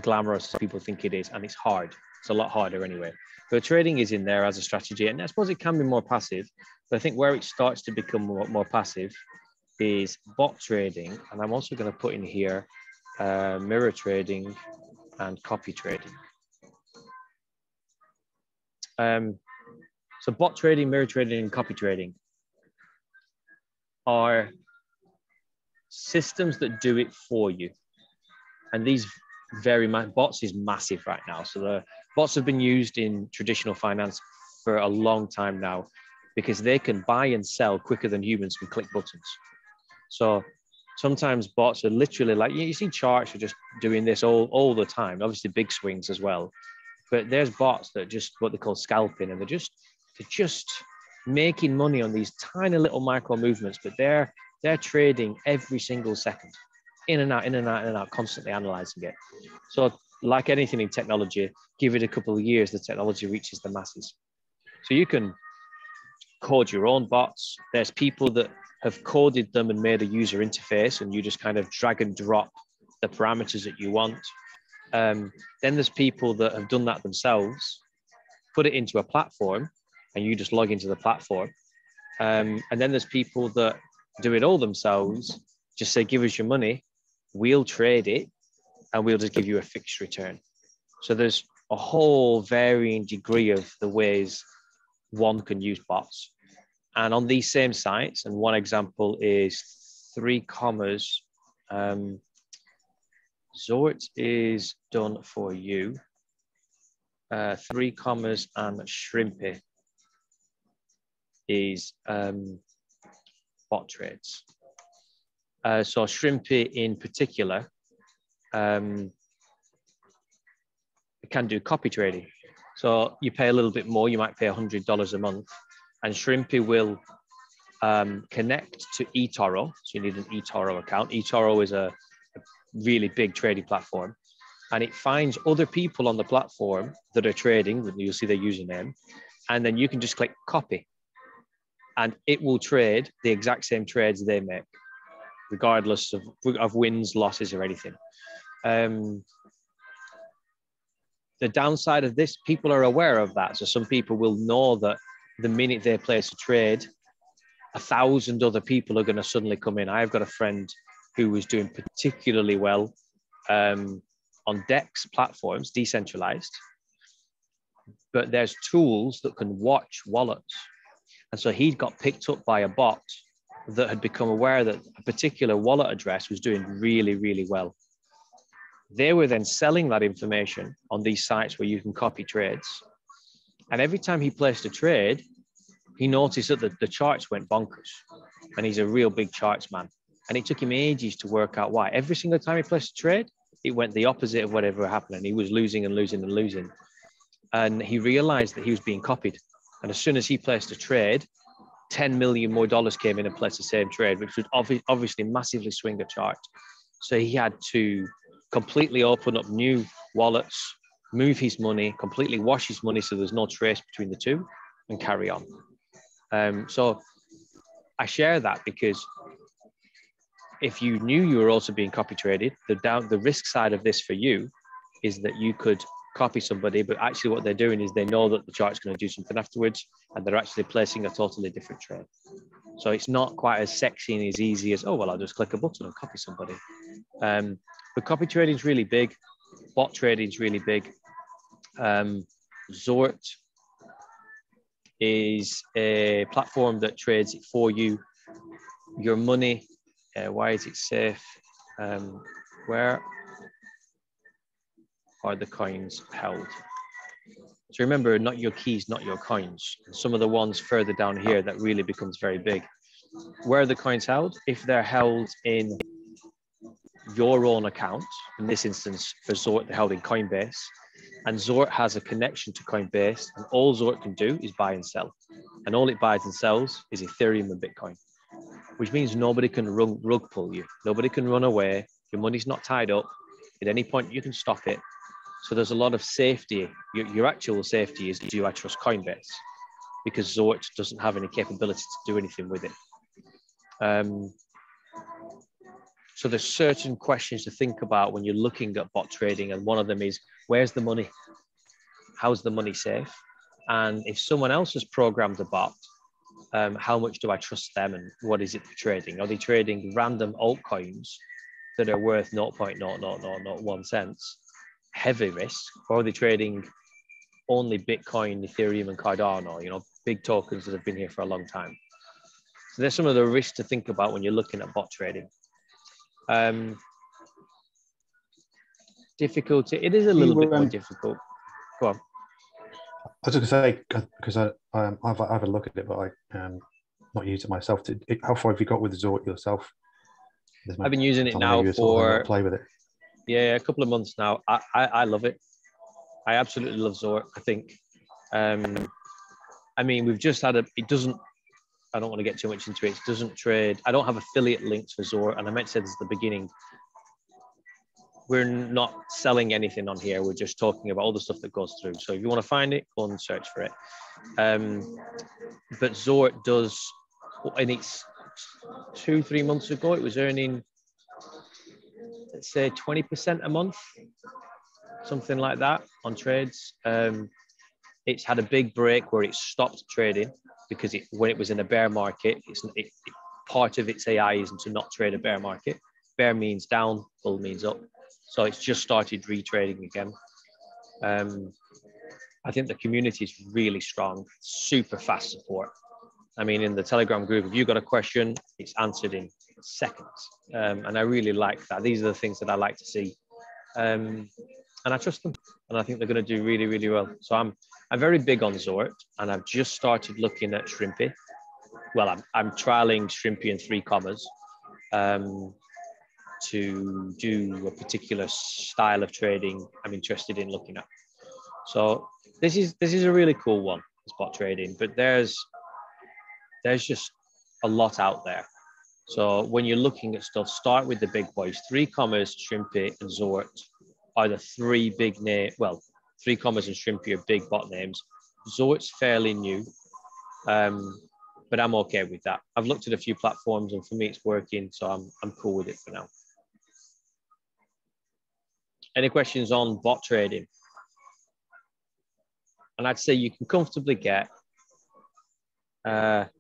glamorous as people think it is, and it's hard. It's a lot harder anyway. But trading is in there as a strategy, and I suppose it can be more passive. But I think where it starts to become more passive is bot trading, and I'm also going to put in here mirror trading and copy trading. So bot trading, mirror trading, and copy trading are systems that do it for you. And these bots is massive right now. So the bots have been used in traditional finance for a long time now because they can buy and sell quicker than humans can click buttons. So sometimes bots are literally like, you see charts are just doing this all the time, obviously big swings as well. But there's bots that just what they call scalping, and they're just making money on these tiny little micro movements, but they're trading every single second, in and out, constantly analyzing it. So like anything in technology, give it a couple of years, the technology reaches the masses. So you can code your own bots. There's people that have coded them and made a user interface, and you just kind of drag and drop the parameters that you want. Then there's people that have done that themselves, put it into a platform, and you just log into the platform. And then there's people that do it all themselves, just say, give us your money, we'll trade it, and we'll just give you a fixed return. So there's a whole varying degree of the ways one can use bots. And on these same sites, and one example is 3 commas, Zort is done for you. 3 commas and Shrimpy is bot trades. So Shrimpy in particular can do copy trading. So you pay a little bit more, you might pay $100 a month, and Shrimpy will connect to eToro. So you need an eToro account. eToro is a really big trading platform, and it finds other people on the platform that are trading. You'll see their username, and then you can just click copy, and it will trade the exact same trades they make, regardless of wins, losses, or anything. The downside of this, people are aware of that. So some people will know that the minute they place a trade, 1,000 other people are going to suddenly come in. I've got a friend who was doing particularly well on DEX platforms, decentralized, but there's tools that can watch wallets. And so he got picked up by a bot that had become aware that a particular wallet address was doing really, really well. They were then selling that information on these sites where you can copy trades. And every time he placed a trade, he noticed that the charts went bonkers. And he's a real big charts man. And it took him ages to work out why. Every single time he placed a trade, it went the opposite of whatever happened. And he was losing and losing and losing. And he realized that he was being copied. And as soon as he placed a trade, $10 million more came in and placed the same trade, which would obviously massively swing the chart. So he had to completely open up new wallets, move his money, completely wash his money so there's no trace between the two, and carry on. So I share that because if you knew you were also being copy traded, the risk side of this for you is that you could copy somebody, but actually what they're doing is they know that the chart's going to do something afterwards, and they're actually placing a totally different trade. So it's not quite as sexy and as easy as, oh, well, I'll just click a button and copy somebody. But copy trading is really big. Bot trading is really big. Zort is a platform that trades it for you. Your money, why is it safe? Where are the coins held? So remember, not your keys, not your coins. Some of the ones further down here that really becomes very big. Where are the coins held? If they're held in your own account, in this instance for Zort, they're held in Coinbase, and Zort has a connection to Coinbase, and all Zort can do is buy and sell. And all it buys and sells is Ethereum and Bitcoin, which means nobody can rug pull you. Nobody can run away. Your money's not tied up. At any point, you can stop it. So there's a lot of safety. Your actual safety is, do I trust Coinbase? Because Zort doesn't have any capability to do anything with it. So there's certain questions to think about when you're looking at bot trading. And one of them is, where's the money? How's the money safe? And if someone else has programmed a bot, how much do I trust them, and what is it they're trading? Are they trading random altcoins that are worth 0.00001 cents, heavy risk, or are they trading only Bitcoin, Ethereum, and Cardano, you know, big tokens that have been here for a long time? So there's some of the risks to think about when you're looking at bot trading. Difficulty, it is a little bit more difficult. Go on. I was just going to say, because I've had a look at it, but I'm not used it myself. How far have you got with Zort yourself? I've been using it now for play with it. Yeah, a couple of months now. I love it. I absolutely love Zort. I think, I mean, we've just had it doesn't, I don't want to get too much into it. It doesn't trade. I don't have affiliate links for Zort. And I meant to say this at the beginning. We're not selling anything on here. We're just talking about all the stuff that goes through. So if you want to find it, go and search for it. But Zort does, and it's 2-3 months ago, it was earning, let's say 20% a month, something like that on trades. It's had a big break where it stopped trading because when it was in a bear market, part of its AI isn't to not trade a bear market. Bear means down, bull means up. So it's just started retrading again. I think the community is really strong, super fast support. I mean, in the Telegram group, if you've got a question, it's answered in seconds. And I really like that. These are the things that I like to see. And I trust them. And I think they're going to do really, really well. So I'm very big on Zort, and I've just started looking at Shrimpy. Well, I'm trialing Shrimpy in 3 commas. To do a particular style of trading I'm interested in looking at. So this is a really cool one, spot trading, but there's just a lot out there. So when you're looking at stuff, start with the big boys. 3 commas, Shrimpy and Zort are the 3 big name. Well, 3 commas and Shrimpy are big bot names. Zort's fairly new, but I'm okay with that. I've looked at a few platforms, and for me it's working, so I'm cool with it for now. Any questions on bot trading? And I'd say you can comfortably get. I'm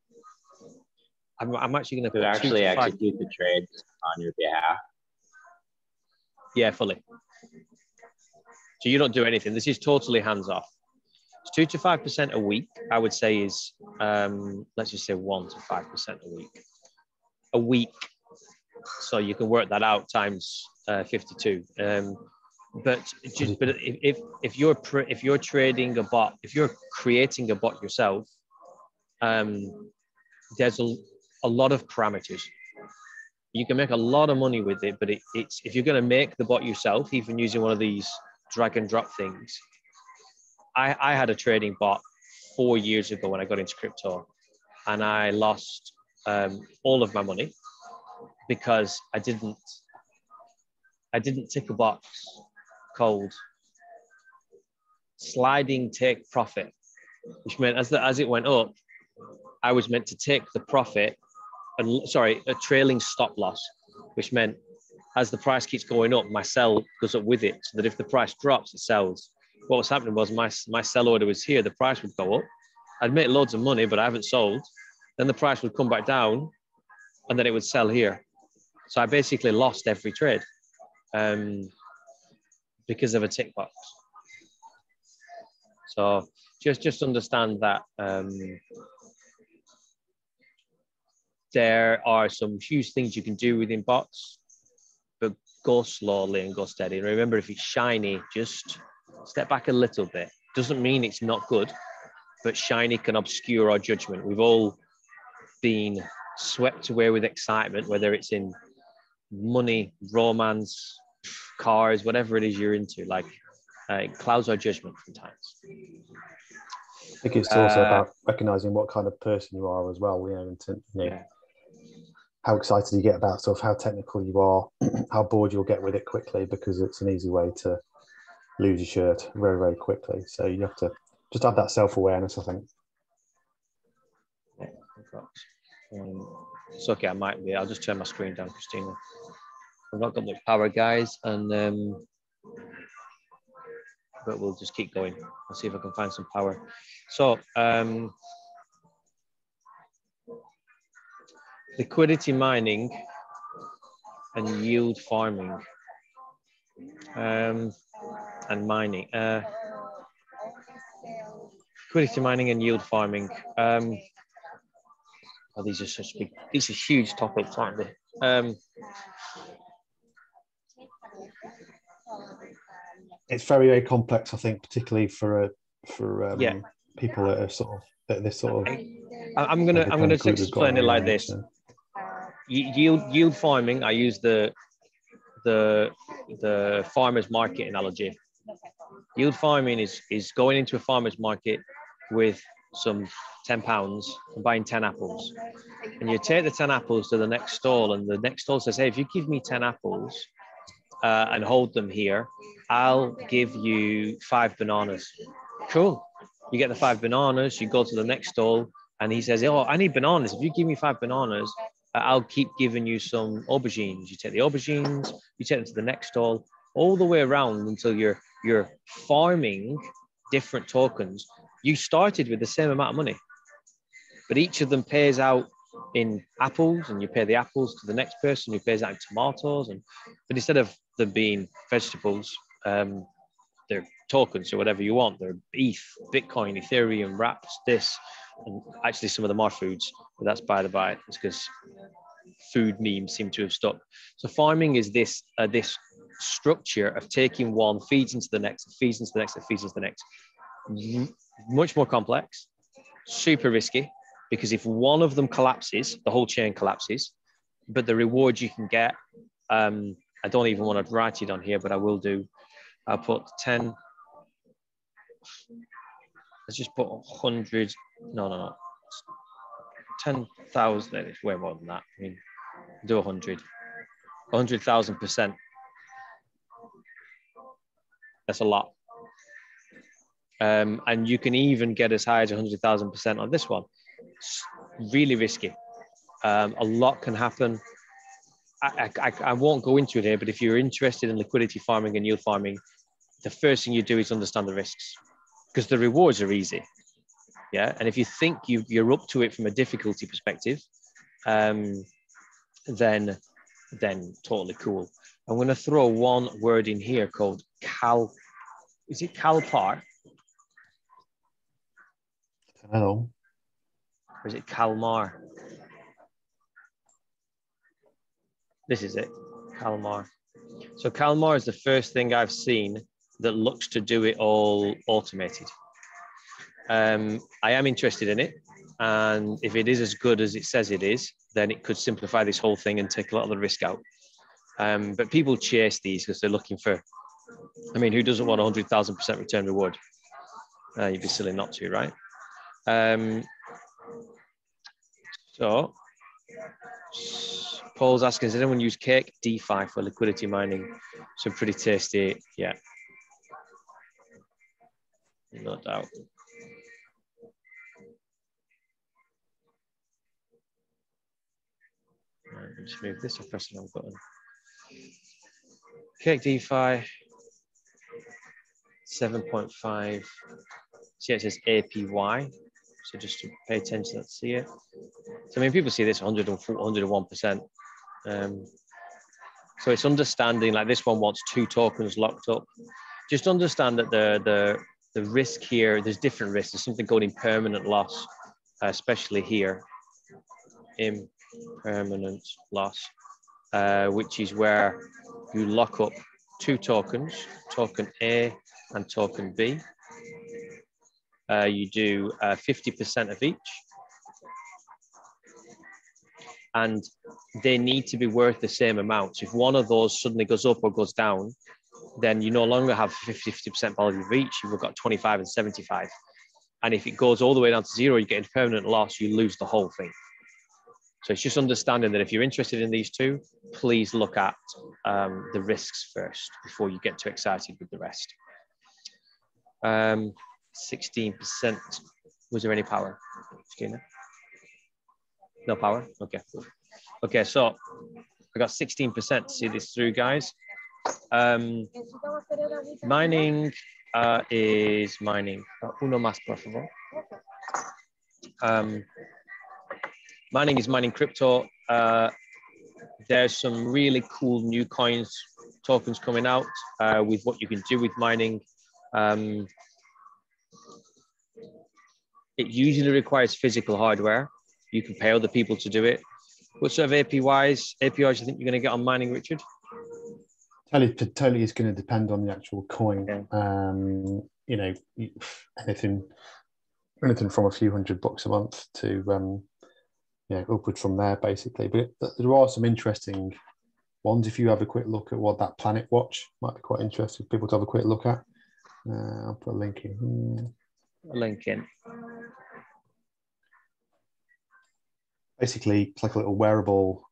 actually going to actually execute the trades on your behalf. Yeah, fully. So you don't do anything. This is totally hands off. It's 2 to 5% a week. I would say is let's just say 1 to 5% a week. A week. So you can work that out times 52. But if you're trading a bot, if you're creating a bot yourself, there's a lot of parameters. You can make a lot of money with it, but it's if you're going to make the bot yourself, even using one of these drag and drop things. I had a trading bot 4 years ago when I got into crypto, and I lost all of my money because I didn't tick a box called sliding take profit, which meant as it went up, I was meant to take the profit, and a trailing stop loss, which meant as the price keeps going up, my sell goes up with it, so that if the price drops, it sells. What was happening was my sell order was here, the price would go up, I'd make loads of money, but I haven't sold. Then the price would come back down, and then it would sell here. So I basically lost every trade because of a tick box. So just understand that there are some huge things you can do within bots, but go slowly and go steady. And remember, if it's shiny, just step back a little bit. Doesn't mean it's not good, but shiny can obscure our judgment. We've all been swept away with excitement, whether it's in money, romance, cars, whatever it is you're into. Like it clouds our judgment sometimes. I think it's also about recognizing what kind of person you are as well. How excited you get about stuff, how technical you are, how bored you'll get with it quickly, because it's an easy way to lose your shirt very, very quickly. So you have to just have that self-awareness, I think. Yeah, it's okay, I'll just turn my screen down, Christina. I've not got much power, guys, and but we'll just keep going. I'll see if I can find some power. So liquidity mining and yield farming and mining. Liquidity mining and yield farming. These are huge topics, aren't they? It's very, very complex, I think, particularly for people that are sort of at this sort of. I'm gonna explain it like this. Yield farming. I use the farmers market analogy. Yield farming is going into a farmer's market with some £10 and buying 10 apples. And you take the 10 apples to the next stall, and the next stall says, hey, if you give me 10 apples and hold them here, I'll give you 5 bananas. Cool. You get the 5 bananas, you go to the next stall, and he says, oh, I need bananas. If you give me 5 bananas, I'll keep giving you some aubergines. You take the aubergines, you take them to the next stall, all the way around until you're farming different tokens. You started with the same amount of money, but each of them pays out in apples, and you pay the apples to the next person who pays out in tomatoes. But instead of them being vegetables, they're tokens or whatever you want. They're ETH, Bitcoin, Ethereum, wraps, this, and actually some of them are foods, but that's by the by. It's because food memes seem to have stopped. So farming is this structure of taking one, feeds into the next, feeds into the next, feeds into the next. Much more complex, super risky, because if one of them collapses, the whole chain collapses. But the reward you can get, I don't even want to write it on here, but I will do. I'll put 10. Let's just put 100. No. 10,000. It's way more than that. I mean, do 100. 100,000%. That's a lot. And you can even get as high as 100,000% on this one. It's really risky. A lot can happen. I won't go into it here, but if you're interested in liquidity farming and yield farming, the first thing you do is understand the risks, because the rewards are easy. Yeah. And if you think you're up to it from a difficulty perspective, then totally cool. I'm going to throw one word in here called is it CalPAR? Hello. Or is it Calmar? This is it, Calmar. So Calmar is the first thing I've seen that looks to do it all automated. I am interested in it. And if it is as good as it says it is, then it could simplify this whole thing and take a lot of the risk out. But people chase these because they're looking for, I mean, who doesn't want 100,000% return reward? You'd be silly not to, right? So Paul's asking, does anyone use Cake DeFi for liquidity mining? So pretty tasty, yeah. No doubt. Right, just move this, I'll press the wrong button. Cake DeFi, 7.5. See, it says APY. So just to pay attention to see it. So I mean, people see this 101%. So it's understanding, like this one wants 2 tokens locked up. Just understand that the risk here, there's different risks. There's something called impermanent loss, especially here. Impermanent loss, which is where you lock up 2 tokens, token A and token B. You do 50% of each. And they need to be worth the same amount. So if one of those suddenly goes up or goes down, then you no longer have 50% value of each. You've got 25 and 75. And if it goes all the way down to zero, you get a permanent loss, you lose the whole thing. So it's just understanding that if you're interested in these two, please look at the risks first before you get too excited with the rest. 16%. Was there any power? No power? Okay. Okay, so I got 16% to see this through, guys. Mining is mining. Uno más, por favor. Mining is mining crypto. There's some really cool new coins, tokens coming out with what you can do with mining. It usually requires physical hardware. You can pay other people to do it. What sort of APIs do you think you're going to get on mining, Richard? Totally is going to depend on the actual coin. Yeah. You know, anything from a few $100 a month to upward from there, basically. But there are some interesting ones. If you have a quick look at what that Planet Watch might be quite interesting for people to have a quick look at. I'll put a link in. Basically, it's like a little wearable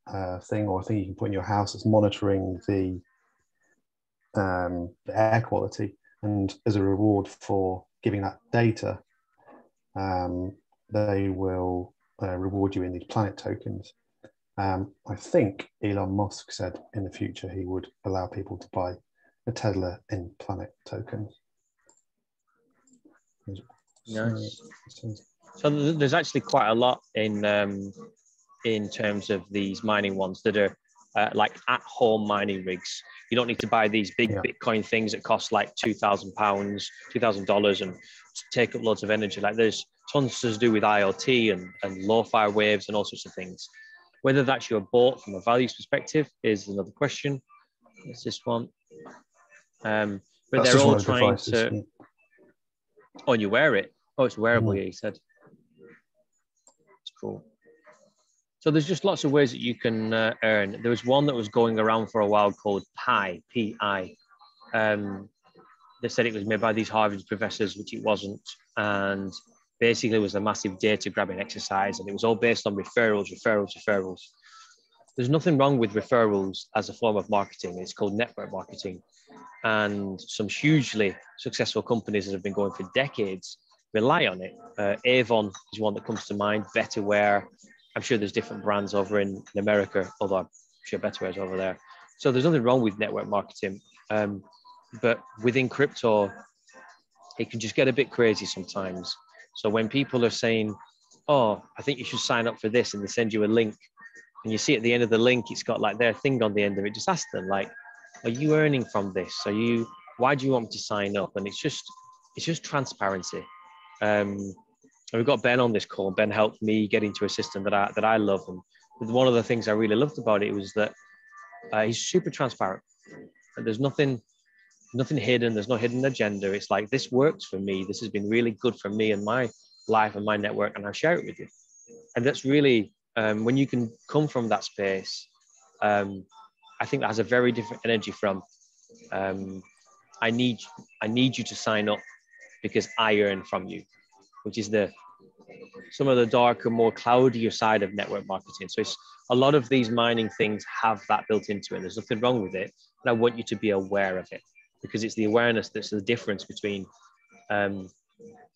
thing or a thing you can put in your house that's monitoring the air quality, and as a reward for giving that data, they will reward you in these Planet tokens. I think Elon Musk said in the future he would allow people to buy a Tesla in Planet tokens. Nice. So there's actually quite a lot in terms of these mining ones that are like at-home mining rigs. You don't need to buy these big Bitcoin things that cost like £2,000, $2,000 and take up loads of energy. Like there's tons to do with IoT and lo-fi waves and all sorts of things. Whether that's your boat from a values perspective is another question. It's this one. But that's they're all trying to... Yeah. Oh, and you wear it. Oh, it's wearable, yeah, he said. It's cool. So there's just lots of ways that you can earn. There was one that was going around for a while called Pi, P-I. They said it was made by these Harvard professors, which it wasn't. And basically it was a massive data grabbing exercise. And it was all based on referrals. There's nothing wrong with referrals as a form of marketing. It's called network marketing. And some hugely successful companies that have been going for decades rely on it. Avon is one that comes to mind, Betterware. I'm sure there's different brands over in America, although I'm sure Betterware's over there. So there's nothing wrong with network marketing. But within crypto, it can just get a bit crazy sometimes. So when people are saying, oh, I think you should sign up for this, and they send you a link, and you see at the end of the link, it's got like their thing on the end of it, just ask them like, are you earning from this? Why do you want me to sign up? And it's just transparency. And we've got Ben on this call. Ben helped me get into a system that I love. And one of the things I really loved about it was that he's super transparent. And there's nothing hidden. There's no hidden agenda. It's like, this works for me. This has been really good for me and my life and my network, and I'll share it with you. And that's really, when you can come from that space, I think that has a very different energy from, I need you to sign up because I earn from you, which is some of the darker, more cloudier side of network marketing. So it's a lot of these mining things have that built into it. There's nothing wrong with it, but I want you to be aware of it, because it's the awareness that's the difference between an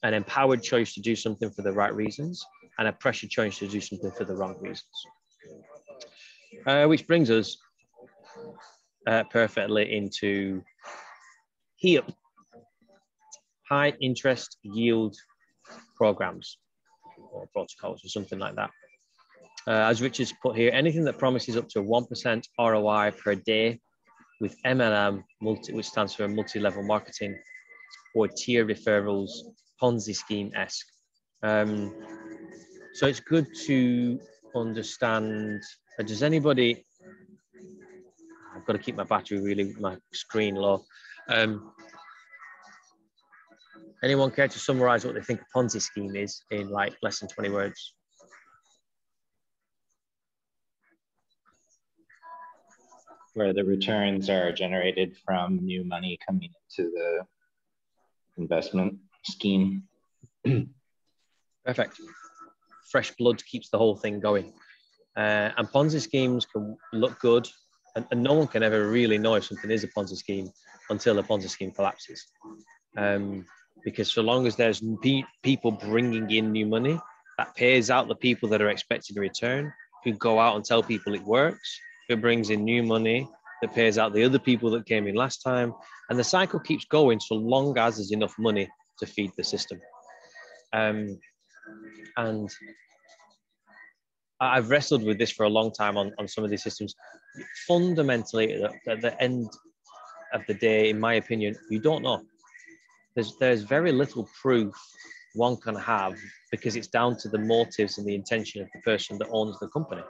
empowered choice to do something for the right reasons and a pressured choice to do something for the wrong reasons. Which brings us perfectly into HIYP, high interest yield programs or protocols or something like that. As Richard's put here, anything that promises up to a 1% ROI per day with MLM, which stands for multi-level marketing, or tier referrals, Ponzi scheme-esque. So it's good to understand, does anybody, I've got to keep my screen low. Anyone care to summarize what they think a Ponzi scheme is in like less than 20 words? where the returns are generated from new money coming into the investment scheme. Perfect. Fresh blood keeps the whole thing going. And Ponzi schemes can look good, and no one can ever really know if something is a Ponzi scheme until a Ponzi scheme collapses. Because so long as there's people bringing in new money, that pays out the people that are expecting a return, who go out and tell people it works, who brings in new money, that pays out the other people that came in last time. And the cycle keeps going so long as there's enough money to feed the system. And I've wrestled with this for a long time on some of these systems. Fundamentally, at the end of the day, in my opinion, you don't know. There's very little proof one can have, because it's down to the motives and the intention of the person that owns the company.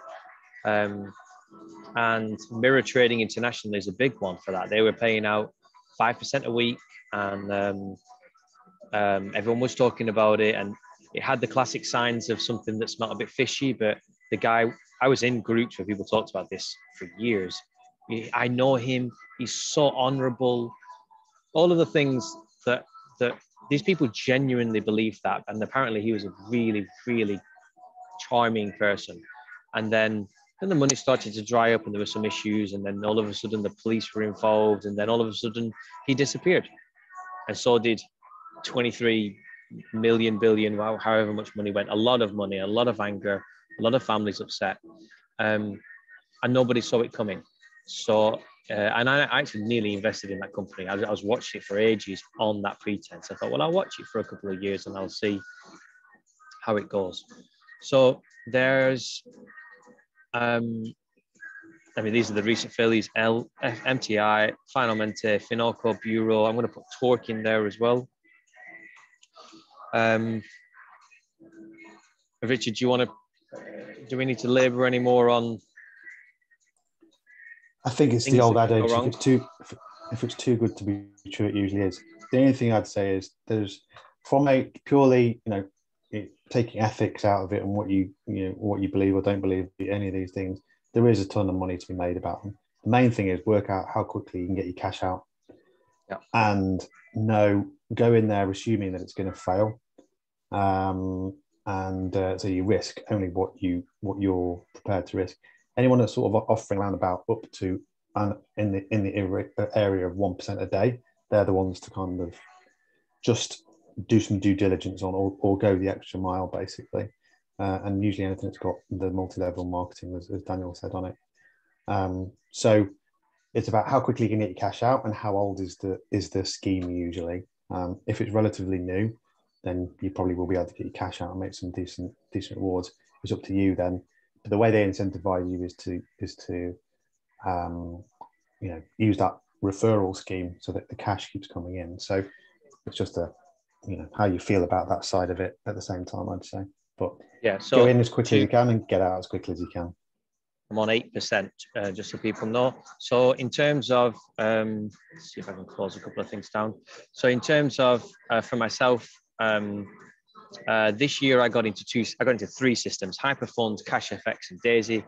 And mirror trading internationally is a big one for that. They were paying out 5% a week, and everyone was talking about it, and it had the classic signs of something that's not a bit fishy. But the guy, I was in groups where people talked about this for years. I know him, he's so honorable, all of the things that these people genuinely believe that. And apparently he was a really, really charming person. And then the money started to dry up, and there were some issues, and then all of a sudden the police were involved, and then all of a sudden he disappeared. And so did 23 million, billion, wow, however much money went. A lot of money, a lot of anger, a lot of families upset, and nobody saw it coming. So and I actually nearly invested in that company. I was watching it for ages on that pretense. I thought, well, I'll watch it for a couple of years and I'll see how it goes. So there's I mean, these are the recent failures: MTI, Final Mente, Finoco, Bureau. I'm going to put Torque in there as well. Richard, do we need to labor any more on? I think it's the old adage: if it's too good to be true, it usually is. The only thing I'd say is there's, from a purely, taking ethics out of it and what you believe or don't believe, any of these things, there is a ton of money to be made about them. The main thing is work out how quickly you can get your cash out, and go in there assuming that it's going to fail, so you risk only what you're prepared to risk. Anyone that's sort of offering around about up to in the area of 1% a day, they're the ones to kind of just do some due diligence on, or go the extra mile, basically. And usually anything that's got the multi-level marketing, as Daniel said, on it. So it's about how quickly you can get your cash out, and how old is the scheme usually. If it's relatively new, then you probably will be able to get your cash out and make some decent rewards. It's up to you then. But the way they incentivize you is to use that referral scheme so that the cash keeps coming in. So it's just how you feel about that side of it at the same time, I'd say. But so go in as quickly as you can and get out as quickly as you can. I'm on 8%, just so people know. So in terms of, let's see if I can close a couple of things down. So in terms of, for myself, this year I got into 3 systems: Hyperfund, CashFX, and Daisy.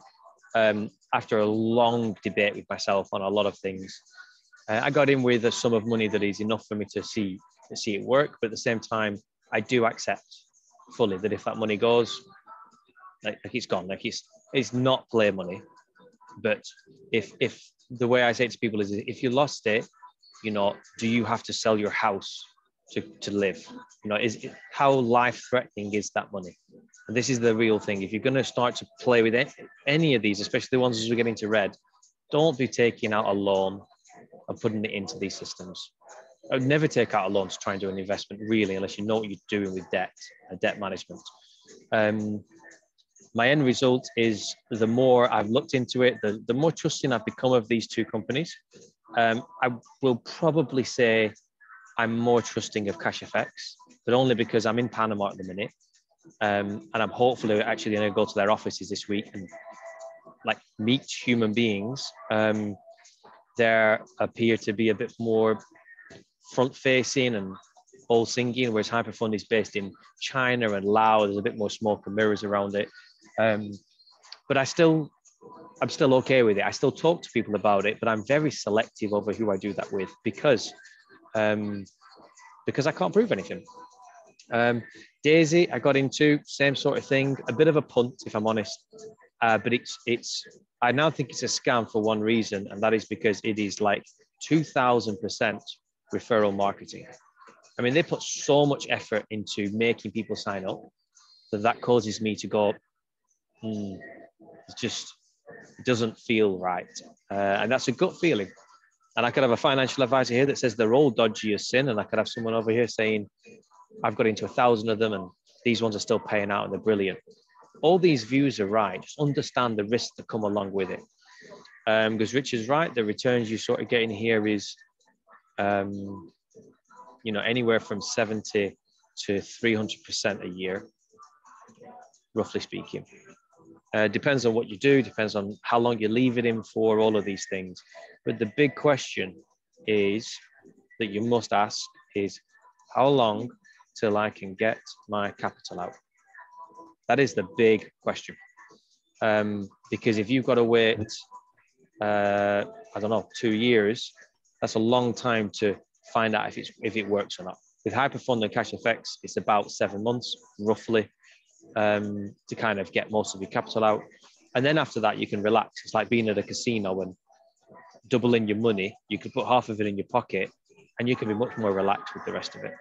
After a long debate with myself on a lot of things, I got in with a sum of money that is enough for me to see it work. But at the same time, I do accept fully that if that money goes, like it's gone, like it's not play money. But if the way I say it to people is, if you lost it, do you have to sell your house to live? How life-threatening is that money? And this is the real thing. If you're going to start to play with any of these, especially the ones as we get into red, don't be taking out a loan and putting it into these systems. I would never take out a loan to try and do an investment, really, unless you know what you're doing with debt management. My end result is, the more I've looked into it, the more trusting I've become of these 2 companies. I will probably say I'm more trusting of CashFX, but only because I'm in Panama at the minute, and I'm hopefully actually going to go to their offices this week and meet human beings. There appear to be a bit more front-facing and all singing, whereas Hyperfund is based in China and Laos. There's a bit more smoke and mirrors around it. But I still I'm still okay with it. I still talk to people about it, but I'm very selective over who I do that with because I can't prove anything. Daisy, I got into same sort of thing, a bit of a punt, if I'm honest. But I now think it's a scam for one reason, and that is because it is like 2000% referral marketing. I mean, they put so much effort into making people sign up that causes me to go, it doesn't feel right. And that's a gut feeling. And I could have a financial advisor here that says they're all dodgy as sin. And I could have someone over here saying, I've got into 1,000 of them and these ones are still paying out and they're brilliant. All these views are right. Just understand the risks that come along with it. Because Rich is right. The returns you sort of get in here is, anywhere from 70 to 300% a year, roughly speaking. Depends on what you do, depends on how long you leave it in for, all of these things. But the big question is that you must ask is, how long till I can get my capital out? That is the big question. Because if you've got to wait, 2 years, that's a long time to find out if it works or not. With Hyperfund and CashFX, it's about 7 months, roughly, to kind of get most of your capital out. And then after that, you can relax. It's like being at a casino and doubling your money. You could put half of it in your pocket and you can be much more relaxed with the rest of it.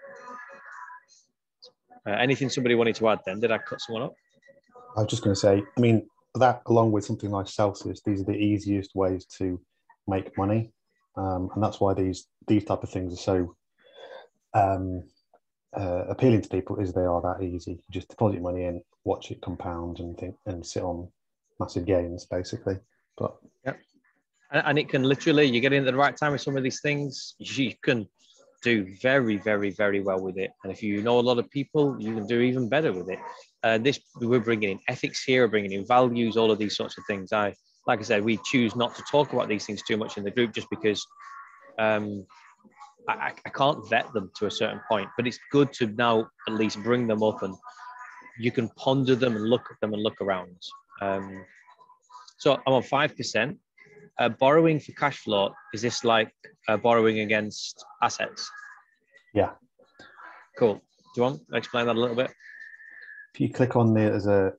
Anything somebody wanted to add then? Did I cut someone up? I was just going to say, I mean, that along with something like Celsius, these are the easiest ways to make money. And that's why these type of things are so appealing to people, is they are that easy. You just deposit your money in, watch it compound and sit on massive gains, basically. But yeah, and it can literally, you get in at the right time with some of these things, you can do very, very, very well with it. And if you know a lot of people, you can do even better with it. We're bringing in ethics here, bringing in values, all of these sorts of things. Like I said, we choose not to talk about these things too much in the group just because I can't vet them to a certain point, but it's good to now at least bring them up and you can ponder them and look at them and look around. So I'm on 5%. Borrowing for cash flow, is this like borrowing against assets? Yeah. Cool. Do you want to explain that a little bit? If you click on there's a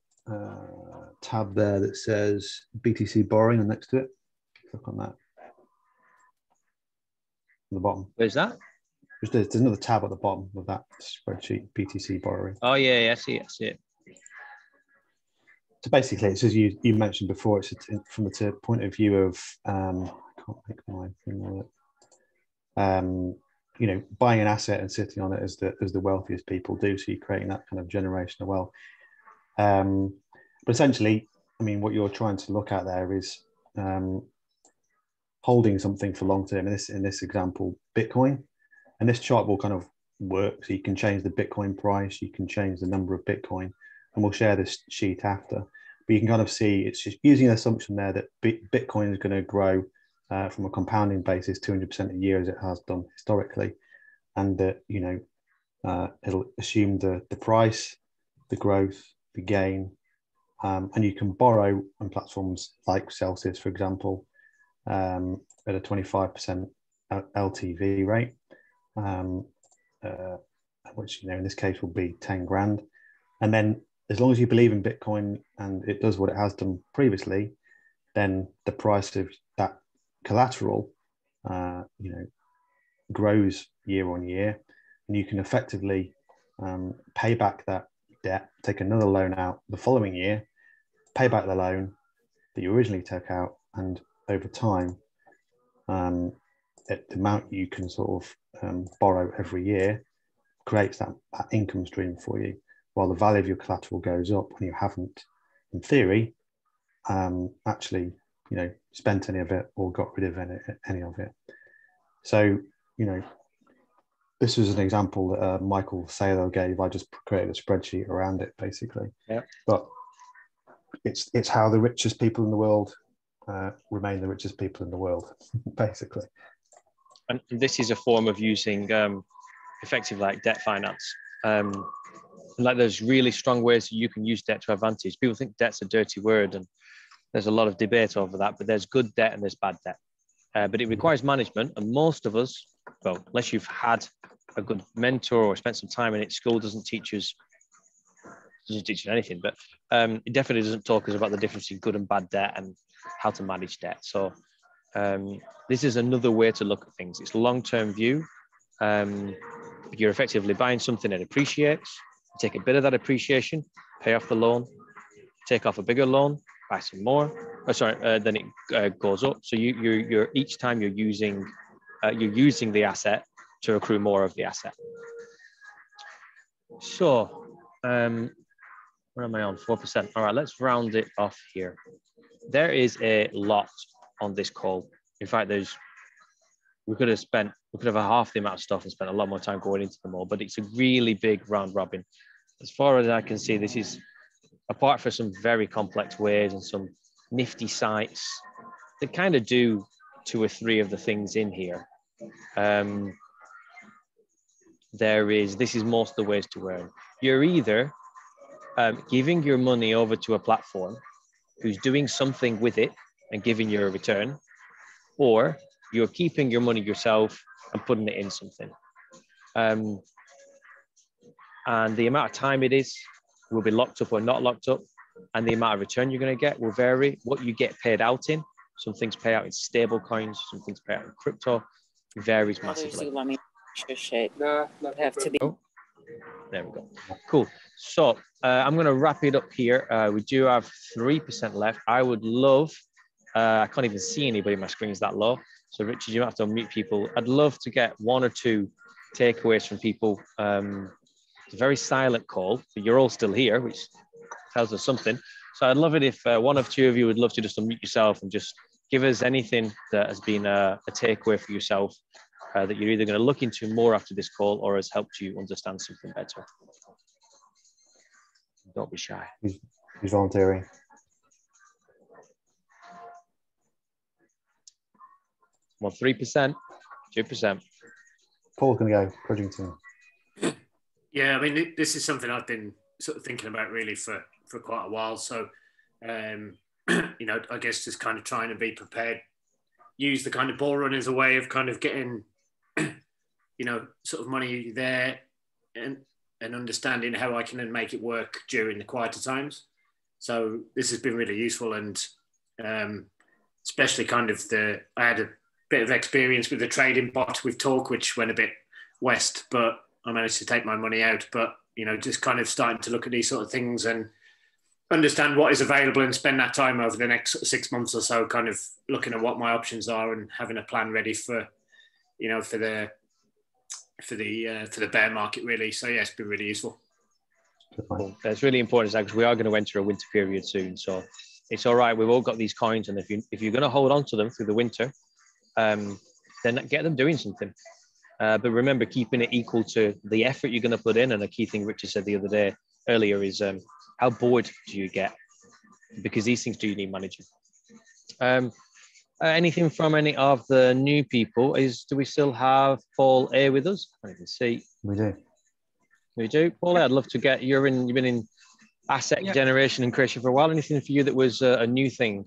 tab there that says BTC borrowing, and next to it, click on that. On the bottom. Where's that? There's another tab at the bottom of that spreadsheet, BTC borrowing. Oh, yeah, I see it. So basically, it's as you mentioned before, it's from the point of view of, I can't make my thing work. Buying an asset and sitting on it as the wealthiest people do. So you're creating that kind of generational wealth. But essentially, I mean, what you're trying to look at there is holding something for long term. In this example, Bitcoin, and this chart will kind of work. So you can change the Bitcoin price, you can change the number of Bitcoin, and we'll share this sheet after. But you can kind of see it's just using an assumption there that Bitcoin is going to grow from a compounding basis 200% a year as it has done historically, and that it'll assume the price, the growth, the gain, and you can borrow on platforms like Celsius, for example, at a 25% LTV rate, which in this case will be 10 grand, and then as long as you believe in Bitcoin and it does what it has done previously, then the price of that collateral, grows year on year, and you can effectively pay back that debt, take another loan out the following year, pay back the loan that you originally took out, and over time, the amount you can sort of borrow every year creates that income stream for you, while the value of your collateral goes up when you haven't, in theory, actually, spent any of it or got rid of any of it. So, this was an example that Michael Saylor gave. I just created a spreadsheet around it, basically. Yeah. But it's how the richest people in the world remain the richest people in the world, basically. And this is a form of using effective like debt finance. Like there's really strong ways you can use debt to advantage. People think debt's a dirty word, and There's a lot of debate over that, but there's good debt and there's bad debt. But it requires management, and most of us, well, unless you've had a good mentor or spent some time in it, school doesn't teach us anything, but it definitely doesn't talk us about the difference between good and bad debt and how to manage debt. So this is another way to look at things. It's a long-term view. You're effectively buying something that appreciates. You take a bit of that appreciation, pay off the loan, take off a bigger loan, buy some more. Then it goes up. So you're each time you're using the asset to accrue more of the asset. So where am I on? 4%. All right, let's round it off here. There is a lot on this call. In fact, we could have half the amount of stuff and spent a lot more time going into them all, but it's a really big round robin. As far as I can see, this is, apart from some very complex ways and some nifty sites that kind of do 2 or 3 of the things in here. This is most of the ways to earn. You're either giving your money over to a platform who's doing something with it and giving you a return, or you're keeping your money yourself and putting it in something. And the amount of time it is will be locked up or not locked up, and the amount of return you're going to get will vary. What you get paid out in, some things pay out in stable coins, some things pay out in crypto, varies massively. Oh, there we go. Cool. So I'm going to wrap it up here. We do have 3% left. I would love, I can't even see anybody, my screen is that low. So Richard, you have to unmute people. I'd love to get 1 or 2 takeaways from people. It's a very silent call, but you're all still here, which tells us something. So I'd love it if 1 or 2 of you would love to just unmute yourself and just give us anything that has been a takeaway for yourself that you're either going to look into more after this call or has helped you understand something better. Don't be shy. Who's volunteering? Well, 3%, 2%. Paul's going to go. Bridgington. Yeah, I mean, this is something I've been sort of thinking about really for quite a while. So, you know, I guess just kind of trying to be prepared, use the kind of ball run as a way of kind of getting, you know, sort of money there and understanding how I can then make it work during the quieter times. So this has been really useful, and especially kind of I had a bit of experience with the trading bot with Talk, which went a bit west, but I managed to take my money out. But, you know, just kind of starting to look at these sort of things and understand what is available and spend that time over the next 6 months or so, kind of looking at what my options are and having a plan ready for, you know, for the bear market really. So yeah, it's been really useful. Cool. That's really important because we are going to enter a winter period soon. So it's all right. We've all got these coins, and if you're going to hold on to them through the winter, then get them doing something. But remember, keeping it equal to the effort you're going to put in. And a key thing Richard said the other day earlier is how bored do you get? Because these things do need managing. Anything from any of the new people? Do we still have Paul A with us? I can see. We do. We do. Paul A, I'd love to get you've been in asset generation and creation for a while. Anything for you that was a new thing?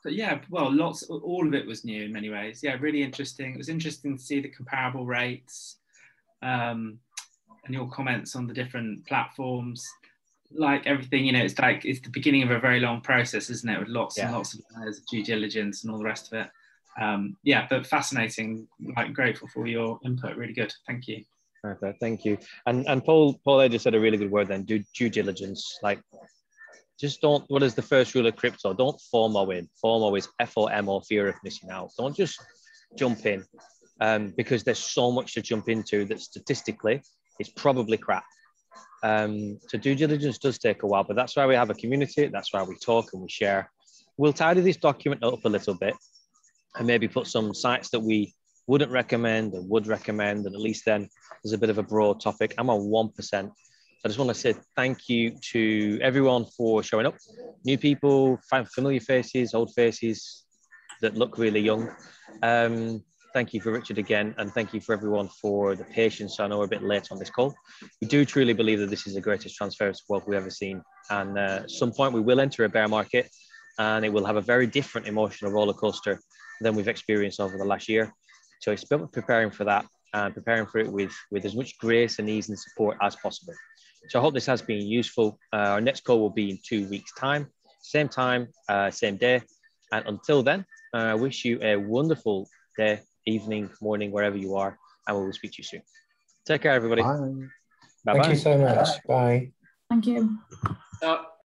So yeah, well, all of it was new in many ways. Yeah, really interesting. It was interesting to see the comparable rates and your comments on the different platforms. Like everything, you know, it's the beginning of a very long process, isn't it? With lots and lots of layers of due diligence and all the rest of it. Yeah, but fascinating. Like, grateful for your input. Really good. Thank you. Okay, thank you. And Paul I just said a really good word then. Due diligence. Like, just don't. What is the first rule of crypto? Don't FOMO in. FOMO is FOMO, fear of missing out. Don't just jump in, because there's so much to jump into that statistically is probably crap. So due diligence does take a while, but that's why we have a community. That's why we talk and we share. We'll tidy this document up a little bit and maybe put some sites that we wouldn't recommend or would recommend. And at least then there's a bit of a broad topic. I'm on 1%. I just want to say thank you to everyone for showing up. New people, familiar faces, old faces that look really young. Thank you for Richard again, and thank you for everyone for the patience. I know we're a bit late on this call. We do truly believe that this is the greatest transfer of wealth we've ever seen. And at some point we will enter a bear market. and it will have a very different emotional roller coaster than we've experienced over the last year. So it's about preparing for that and preparing for it with as much grace and ease and support as possible. So I hope this has been useful. Our next call will be in 2 weeks' time, same day. And until then, I wish you a wonderful day, evening, morning, wherever you are, and we will speak to you soon. Take care, everybody. Bye. Bye-bye. Thank you so much. Bye. Thank you.